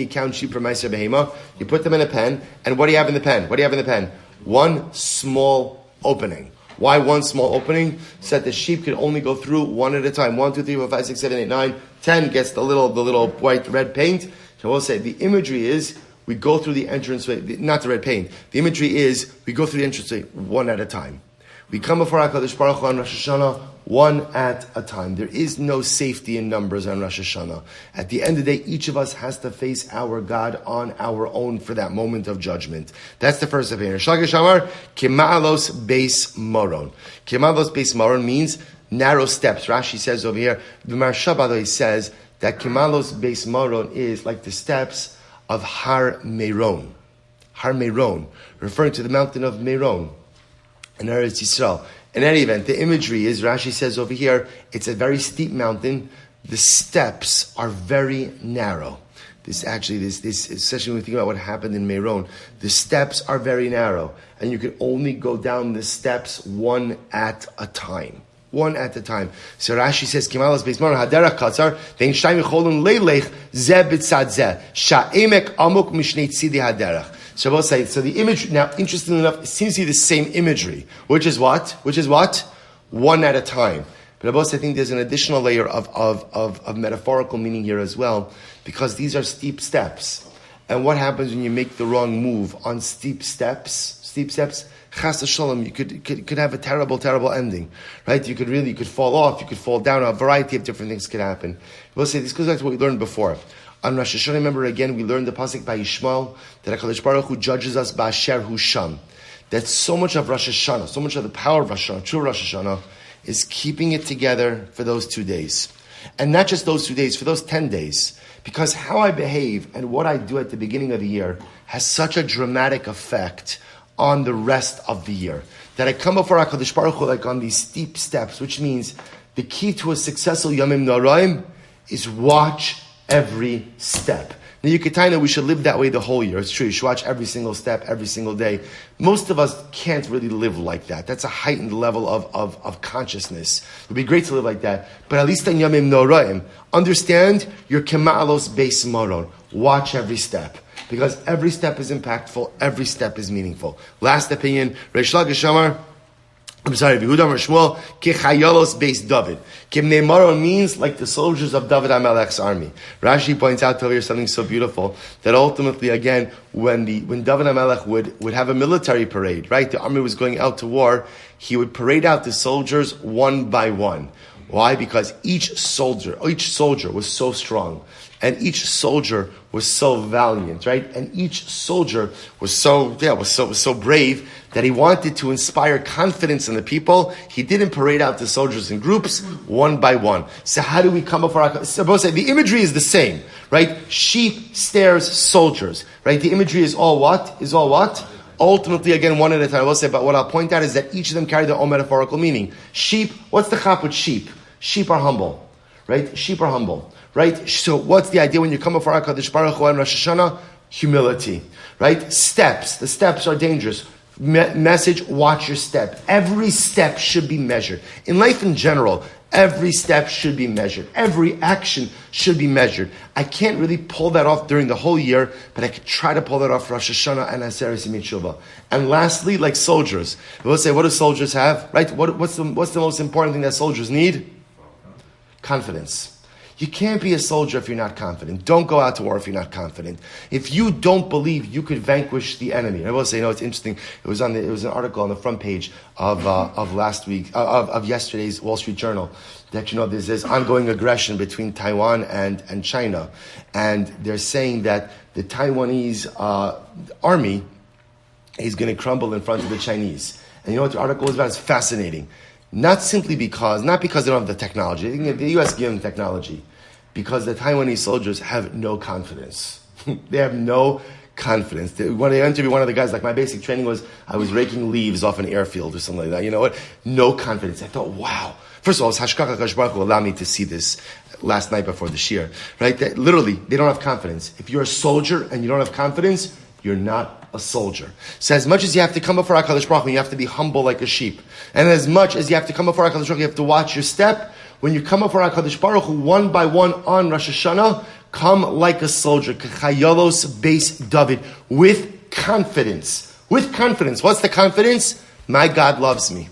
count sheep from Meiser Behema? You put them in a pen, and what do you have in the pen? One small opening. Why one small opening? So that the sheep can only go through one at a time. 1, 2, 3, 4, 5, 6, 7, 8, 9, 10 gets the little white red paint. So we'll say the imagery is we go through the entranceway, not the red paint. The imagery is we go through the entranceway one at a time. We come before HaKadosh Baruch Hu on Rosh Hashanah one at a time. There is no safety in numbers on Rosh Hashanah. At the end of the day, each of us has to face our God on our own for that moment of judgment. That's the first of it. Shlagish Amar, Kema'alos Beis Moron. Kema'alos Beis Moron means narrow steps. Rashi says over here, the Maharsha, by the way, says that Kema'alos Beis Moron is like the steps of Har Meron. Har Meron, referring to the mountain of Meron in Eretz Yisrael. In any event, the imagery is, Rashi says over here, it's a very steep mountain. The steps are very narrow. this, especially when we think about what happened in Meir, the steps are very narrow, and you can only go down the steps one at a time. One at a time. So Rashi says, "Kimalas beis Meir haderach katzar vein shtayim yicholun leilech zeh b'tzad zeh sha'emek amuk mishnei tzidi haderach." So we'll say, so the image, now interestingly enough, it seems to be the same imagery, which is what? One at a time. But I think there's an additional layer of metaphorical meaning here as well, because these are steep steps. And what happens when you make the wrong move on steep steps? Chas v'shalom, you could have a terrible ending, right? You could fall off, you could fall down, a variety of different things could happen. We'll say, this goes back to what we learned before. On Rosh Hashanah, remember again, we learned the pasuk by Yishmael, that HaKadosh Baruch Hu judges us ba'asher hu sham. That so much of Rosh Hashanah, so much of the power of Rosh Hashanah, true Rosh Hashanah, is keeping it together for those 2 days. And not just those 2 days, for those 10 days. Because how I behave and what I do at the beginning of the year has such a dramatic effect on the rest of the year. That I come before HaKadosh Baruch Hu like on these steep steps, which means the key to a successful Yomim Noraim is watch every step. Now, you could tell that we should live that way the whole year. It's true. You should watch every single step, every single day. Most of us can't really live like that. That's a heightened level of consciousness. It would be great to live like that. But at least in Yomim Noraim, understand your kema'alos beis moron. Watch every step. Because every step is impactful, every step is meaningful. Last opinion, Reish Lakish Amar, Yehuda Amar Shmuel, Kechayolos beis David. Kimnei Maron means like the soldiers of David HaMelech's army. Rashi points out over here something so beautiful, that ultimately, again, when David HaMelech would have a military parade, right? The army was going out to war, he would parade out the soldiers one by one. Why? Because each soldier was so strong, and each soldier was so valiant, right? And each soldier was so brave that he wanted to inspire confidence in the people. He didn't parade out the soldiers in groups, one by one. So how do we come up for our... The imagery is the same, right? Sheep, stairs, soldiers, right? The imagery is all what? Ultimately, again, one at a time. I will say, but what I'll point out is that each of them carry their own metaphorical meaning. Sheep, what's the chap with sheep? Sheep are humble, right? Sheep are humble, right? So what's the idea when you come before HaKadosh Baruch Hu and Rosh Hashanah? Humility, right? Steps. The steps are dangerous. Message, watch your step. Every step should be measured. In life in general, every step should be measured. Every action should be measured. I can't really pull that off during the whole year, but I could try to pull that off for Rosh Hashanah and Aseret Yemei Teshuvah. And lastly, like soldiers. We'll say, what do soldiers have? Right? What's the most important thing that soldiers need? Confidence. You can't be a soldier if you're not confident. Don't go out to war if you're not confident. If you don't believe you could vanquish the enemy. And I will say, it's interesting. It was an article on the front page of yesterday's Wall Street Journal that there's this ongoing aggression between Taiwan and China, and they're saying that the Taiwanese army is going to crumble in front of the Chinese. And you know what the article was about? It's fascinating. Not because they don't have the technology. The U.S. gave them technology. Because the Taiwanese soldiers have no confidence. They have no confidence. When I interviewed one of the guys, like my basic training was, I was raking leaves off an airfield or something like that. You know what? No confidence. I thought, wow. First of all, it's Hashkach HaKadosh Baruch Hu allowed me to see this last night before the Shir. Right? That literally, they don't have confidence. If you're a soldier and you don't have confidence, you're not a soldier. So as much as you have to come before HaKadosh Baruch Hu, you have to be humble like a sheep. And as much as you have to come before HaKadosh Baruch Hu, you have to watch your step. When you come before HaKadosh Baruch Hu, one by one on Rosh Hashanah, come like a soldier. Chayolos beis David. With confidence. With confidence. What's the confidence? My God loves me.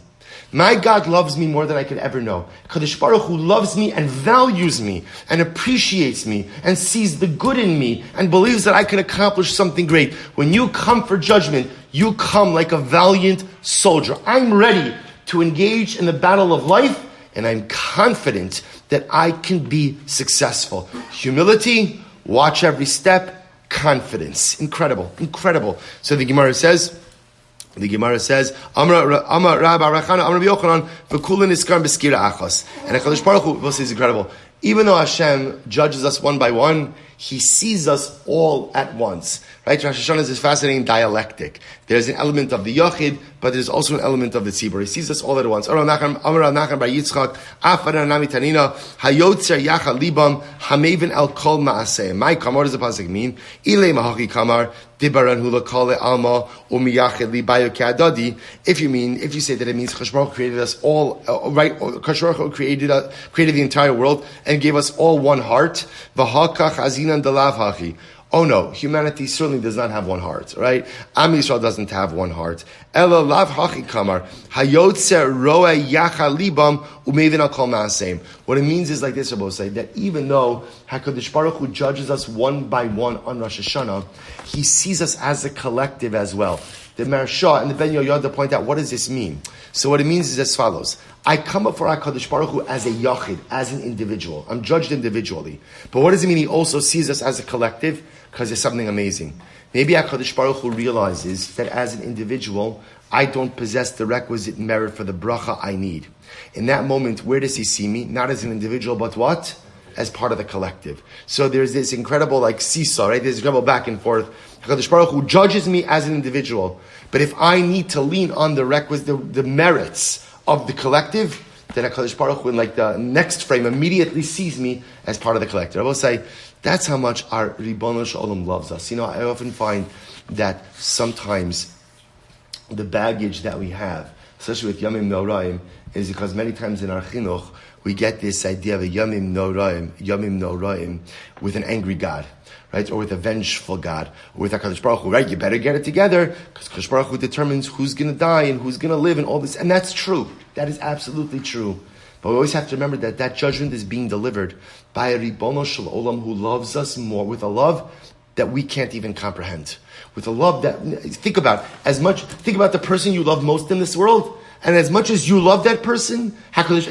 My God loves me more than I could ever know. Kadosh Baruch Hu loves me and values me and appreciates me and sees the good in me and believes that I can accomplish something great. When you come for judgment, you come like a valiant soldier. I'm ready to engage in the battle of life, and I'm confident that I can be successful. Humility, watch every step, confidence. Incredible, incredible. So the Gemara says, Amar Rabbi Arachana, Amar Rabbi Yochanan, v'kulin iskar b'skira achos. And HaKadosh Baruch Hu, this is incredible. Even though Hashem judges us one by one, He sees us all at once. Right? Rosh Hashanah is this fascinating dialectic. There's an element of the Yachid, but there's also an element of the Tzibur. He sees us all at once. Amar Nachman bar Yitzchok, Afar Nami Tanina, Hayotzer Yacha Libam, Hamevin El Kol Maaseh. My kamar, what does the pasuk mean? Ilei Mahaki Kamar, Dibaran Hula Kale Alma, Umiyachid Li Bayo Keadadi. If you say that it means Chosh Baruch Hu created us all, right? Chosh Baruch Hu created the entire world and gave us all one heart. V'hakach Azinan Dalav Hachi. Oh no, humanity certainly does not have one heart, right? Am Yisrael doesn't have one heart. Elo lav hachi kamar, hayotzer roa yacha libam umevin al kol ma'aseim. What it means is like this, Rabbi say, that even though HaKadosh Baruch Hu judges us one by one on Rosh Hashanah, He sees us as a collective as well. The Meir and the Ben Yoyada point out, what does this mean? So what it means is as follows. I come before HaKadosh Baruch Hu as a yachid, as an individual. I'm judged individually. But what does it mean He also sees us as a collective? Because there's something amazing. Maybe HaKadosh Baruch Hu realizes that as an individual, I don't possess the requisite merit for the bracha I need. In that moment, where does He see me? Not as an individual, but what? As part of the collective. So there's this incredible seesaw, right? There's incredible back and forth. HaKadosh Baruch Hu judges me as an individual. But if I need to lean on the requisite, the merits of the collective, then HaKadosh Baruch Hu in the next frame immediately sees me as part of the collective. I will say, that's how much our Ribono Shalom loves us. I often find that sometimes the baggage that we have, especially with Yomim Noraim, is because many times in our chinuch, we get this idea of a Yomim Noraim, with an angry God, right? Or with a vengeful God, or with HaKadosh Baruch Hu, right? You better get it together, because HaKadosh Baruch Hu determines who's going to die and who's going to live and all this. And that's true. That is absolutely true. But we always have to remember that judgment is being delivered by a Ribono Shel Olam who loves us more, with a love that we can't even comprehend. With a love that, think about the person you love most in this world, and as much as you love that person,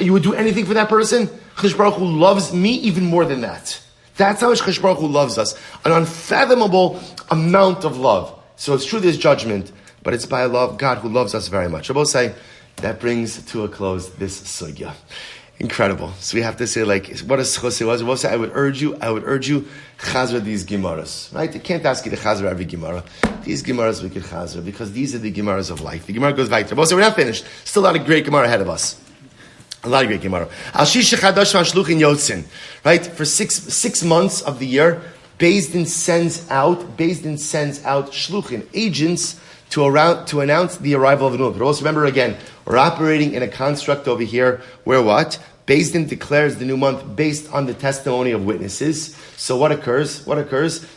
you would do anything for that person, HaKadosh Baruch Hu loves me even more than that. That's how much HaKadosh Baruch Hu loves us. An unfathomable amount of love. So it's true there's judgment, but it's by a love, God who loves us very much. I will say, that brings to a close this sugya. Incredible. So we have to say, what a schos was. We'll say, I would urge you, chazra these gemaras. Right? I can't ask you to chazra every gemara. These gemaras we could chazra, because these are the gemaras of life. The gemara goes weiter. We'll say, we're not finished. Still a lot of great gemara ahead of us. A lot of great gemara. Al shish chadash shluchin yotzin. Right? For six months of the year, Beis Din sends out shluchin, agents, to announce the arrival of the new month. But also remember again, we're operating in a construct over here where what? Beis Din declares the new month based on the testimony of witnesses. So what occurs?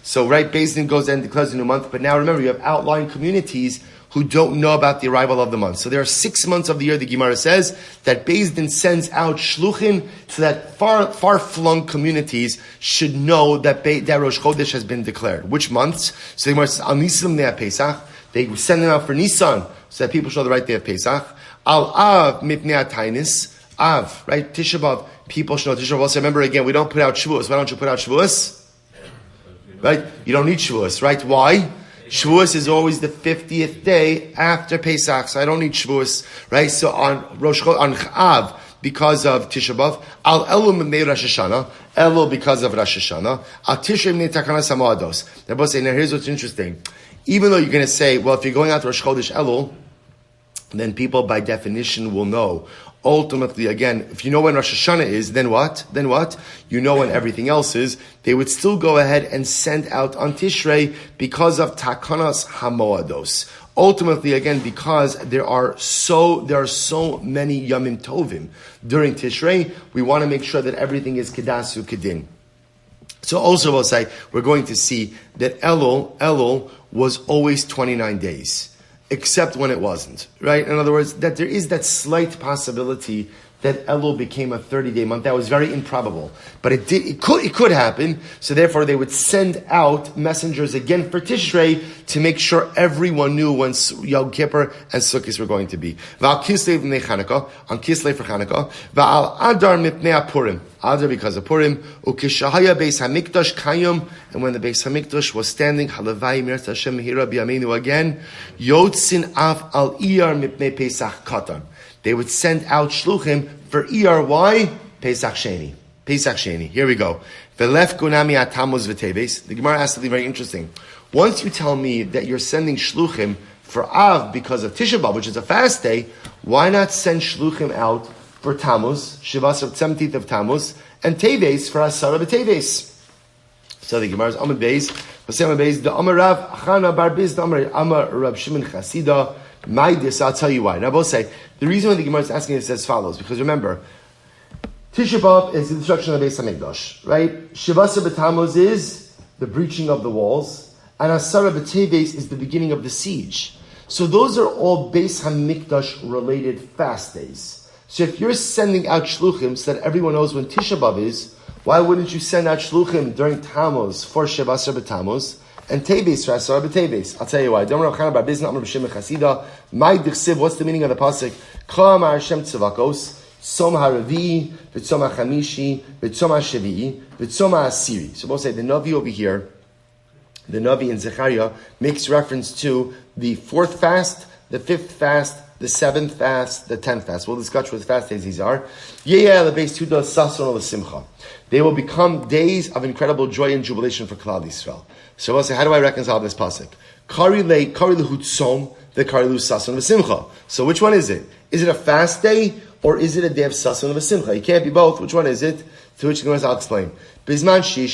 So right, Beis Din goes and declares the new month, but now remember, you have outlying communities who don't know about the arrival of the month. So there are 6 months of the year, the Gemara says, that Beis Din sends out shluchim so that far-flung communities should know that Rosh Chodesh has been declared. Which months? So the Gemara says, Al Nisim Nea Pesach. They send them out for Nisan, so that people should know the right day of Pesach. Al Av Mipnei Tainis. Av, right? Tisha B'Av. People should know Tisha B'Av. So remember again, we don't put out Shavuos. Why don't you put out Shavuos? Right? You don't need Shavuos, right? Why? Shavuos is always the 50th day after Pesach, so I don't need Shavuos, right? So on Av, because of Tisha B'Av, Al Elu Mimei Rosh Hashana, Elu because of Rosh Hashana, Al Tishrei Mimei Takanas HaMoados. They're both saying, now here's what's interesting. Even though you're going to say, well, if you're going out to Rosh Chodesh Elul, then people by definition will know. Ultimately, again, if you know when Rosh Hashanah is, then what? You know when everything else is. They would still go ahead and send out on Tishrei because of Takanas HaMoados. Ultimately, again, because there are so many Yamim Tovim during Tishrei, we want to make sure that everything is Kedasu Kedin. So also we'll say, we're going to see that Elul was always 29 days, except when it wasn't, right? In other words, that there is that slight possibility that Elul became a 30-day month. That was very improbable, but it could happen. So therefore, they would send out messengers again for Tishrei to make sure everyone knew when Yom Kippur and Sukkot were going to be. V'al Kislev mipnei Chanukah, on Kislev for Chanukah. V'al Adar mipnei Purim, Adar because of Purim. Ukishahaya Beis Hamikdash Kayum, and when the Beis Hamikdash was standing, Halavai Mir Hashem Mehira B'Yameinu again. Yotzin Av Al Iyar mipnei Pesach Katan. They would send out shluchim for ERY Pesach Sheni. Here we go. The Gemara asked something very interesting. once you tell me that you're sending shluchim for Av because of Tisha B'Av, which is a fast day, why not send shluchim out for Tammuz, Shivas of 17th of Tammuz, and Teves for Asara B'Teves? So the Gemara's Amar Beis, the Amar Rav Chana Bar Biz, the Amar Rab Shimon Chasida, Maidis. I'll tell you why. Now, both say the reason why the Gemara is asking is as follows, because remember, Tisha B'Av is the destruction of the Beis Hamikdash, right? Shivasa B'Tammuz is the breaching of the walls, and Asara B'Teves is the beginning of the siege. So those are all Beis Hamikdash related fast days. So if you're sending out shluchim so that everyone knows when Tisha B'Av is, why wouldn't you send out shluchim during Tammuz for Shivasa B'Tammuz and Teves for Asara B'Teves? I'll tell you why. What's the meaning of the pasuk? Kol Amar Hashem Tzavakos. Tzom HaRavi, V'tzom HaChamishi, V'tzom HaShevi'i, V'tzom HaAsiri. So we'll say the Navi over here, the Navi in Zechariah, makes reference to the 4th fast, the 5th fast, the 7th fast, the 10th fast. We'll discuss what fast days these are. They will become days of incredible joy and jubilation for Klal Yisrael. So we'll say, how do I reconcile this pasuk? Kari lehu tzom, the kari lehu sason v'simcha. So which one is it? Is it a fast day? Or is it a day of sason of a simcha? It can't be both. Which one is it? To which the I'll explain. Bizman sheyesh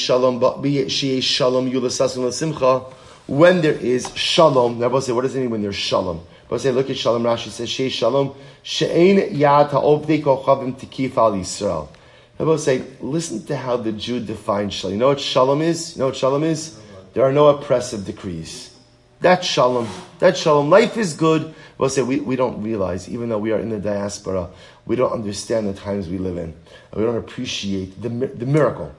shalom yula sason simcha. When there is shalom, now both say, what does it mean when there's shalom? Both say, look at shalom. Rashi says sheyesh shalom she'ein yad ha'ovdei kochavim tikif al Yisrael. Now both say, listen to how the Jew defines shalom. You know what shalom is? You know what shalom is? There are no oppressive decrees. That's shalom. That's shalom. Life is good. We'll say we don't realize, even though we are in the diaspora, we don't understand the times we live in. We don't appreciate the miracle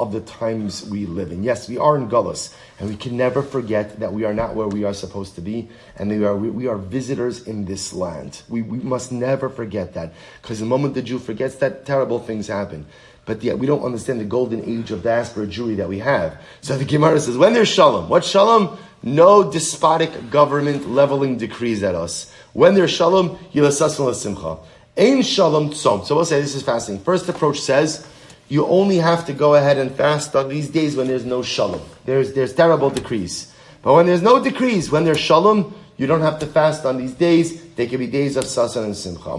of the times we live in. Yes, we are in Gullus, and we can never forget that we are not where we are supposed to be, and we are visitors in this land. We must never forget that, because the moment the Jew forgets that, terrible things happen. But yet we don't understand the golden age of diaspora Jewry that we have. So the Gemara says, when there's shalom, what's shalom? No despotic government leveling decrees at us. When there's shalom, yilasasna simcha. Ein shalom tzom. So we'll say this is fasting. First approach says, you only have to go ahead and fast on these days when there's no shalom. There's terrible decrees. But when there's no decrees, when there's shalom, you don't have to fast on these days. They can be days of sasan and simcha.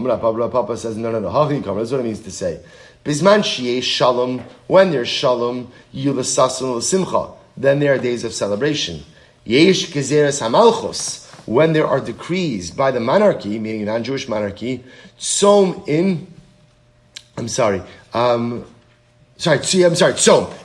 Papa says, no. That's what it means to say. Bisman sheyesh shalom. When there's shalom, yilasasan simcha. Then there are days of celebration. Yesh gezeres hamalchus. When there are decrees by the monarchy, meaning non-Jewish monarchy, tzom. Tzom.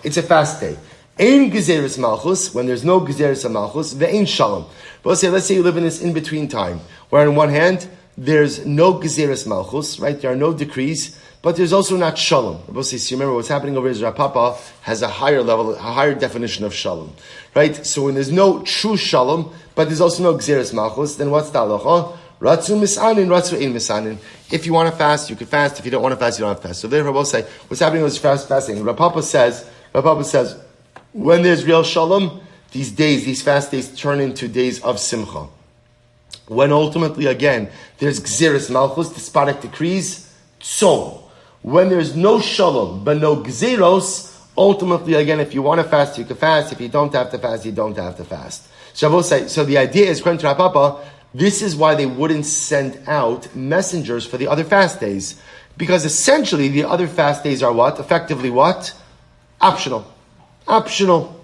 It's a fast day. Ein gezeres malchus. When there's no gezeres malchus, ve'ein shalom. But let's say you live in this in-between time, where on one hand, there's no gezeres malchus, right? There are no decrees, but there's also not shalom. So you remember what's happening over Israel Papa has a higher level, a higher definition of shalom, right? So when there's no true shalom, but there's also no gzeres malchus, then what's the halacha? Ratzu misanin, ratzu ein misanin. If you want to fast, you can fast. If you don't want to fast, you don't have to fast. So therefore, we'll say what's happening is fasting. Rav Papa says, when there's real shalom, these fast days turn into days of simcha. When ultimately, again, there's gzeres malchus, despotic decrees, tzom. When there's no shalom, but no gzeros, ultimately, again, if you want to fast, you can fast. If you don't have to fast, you don't have to fast. So the idea is, according to Rav Papa, this is why they wouldn't send out messengers for the other fast days. Because essentially, the other fast days are what? Effectively what? Optional. Iachi,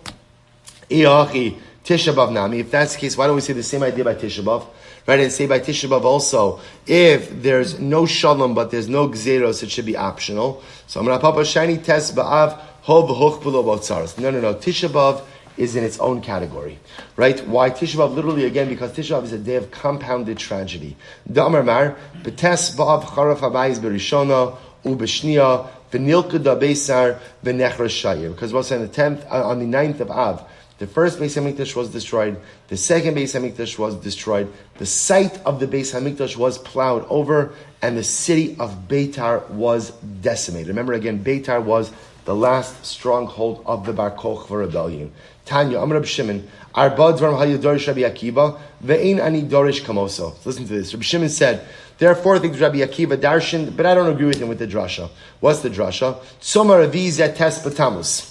Tisha B'Av Nami. If that's the case, why don't we say the same idea by Tisha B'Av? Right, and say by Tisha B'Av also, if there's no shalom but there's no gzeros, it should be optional. So I'm going to papa shiny test ba'av hov hoch below botzaros. No. Tisha B'Av is in its own category, right? Why Tisha B'Av? Literally again because Tisha B'Av is a day of compounded tragedy. Da'amar mar betes ba'av charaf habayis berishona ubeshnia v'nilka da beisar v'nechra shayir. Because what's on the 10th, on the 9th of Av, the first Beis Hamikdash was destroyed. The second Beis Hamikdash was destroyed. The site of the Beis Hamikdash was plowed over, and the city of Beitar was decimated. Remember again, Beitar was the last stronghold of the Bar Kochva rebellion. Tanya, Amar Reb Shimon, Arba dvarim hayadorish Rabbi Akiva, ve'ein ani dorish kamoso. Listen to this. Rabbi Shimon said, there are 4 things Rabbi Akiva darshan, but I don't agree with him with the drasha. What's the drasha? Tzoma Ravi zeh tes b'tamus.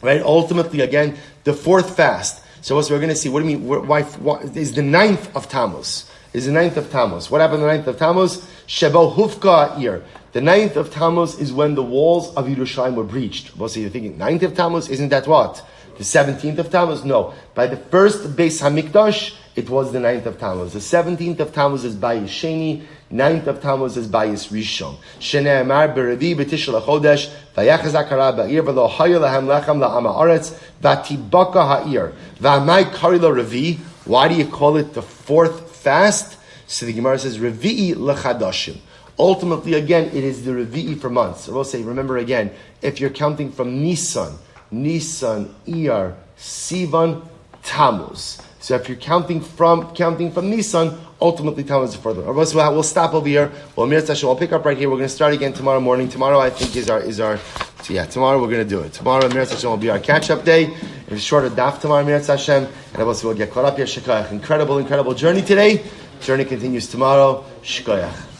Right? Ultimately, again, the fourth fast. So we're going to see, what do you mean, why is the 9th of Tammuz? Is the 9th of Tammuz. What happened on the 9th of Tammuz? Shebo Hufka Ir. The 9th of Tammuz is when the walls of Yerushalayim were breached. Well, so you're thinking, 9th of Tammuz, isn't that what? The 17th of Tammuz? No. By the first Beis HaMikdash, it was the 9th of Tammuz. The 17th of Tammuz is Bayis Sheni. 9th of Tammuz is Bayis Rishon. Shene'emar berevi b'tishul hachodesh vayachazak hara ba'ir v'lo hayu lahem lechem la'am ha'aretz v'tibaka ha'ir v'amai kari lo revi. Why do you call it the fourth fast? So the Gemara says revi'i lechadashim. Ultimately, again, it is the revi'i for months. So we'll say, remember again, if you're counting from Nisan, Iyar, Sivan, Tammuz. So if you're counting from Nisan, ultimately Tammuz is further. We'll stop over here. Well, Mir Tzashem, we'll pick up right here. We're going to start again tomorrow morning. Tomorrow, I think, is our. So yeah, tomorrow we're going to do it. Tomorrow, Mir Tzashem will be our catch-up day. It's shorter daf tomorrow, Mir Tzashem, and also we'll get caught up here. Shkoyach. Incredible journey today. Journey continues tomorrow. Shkoyach.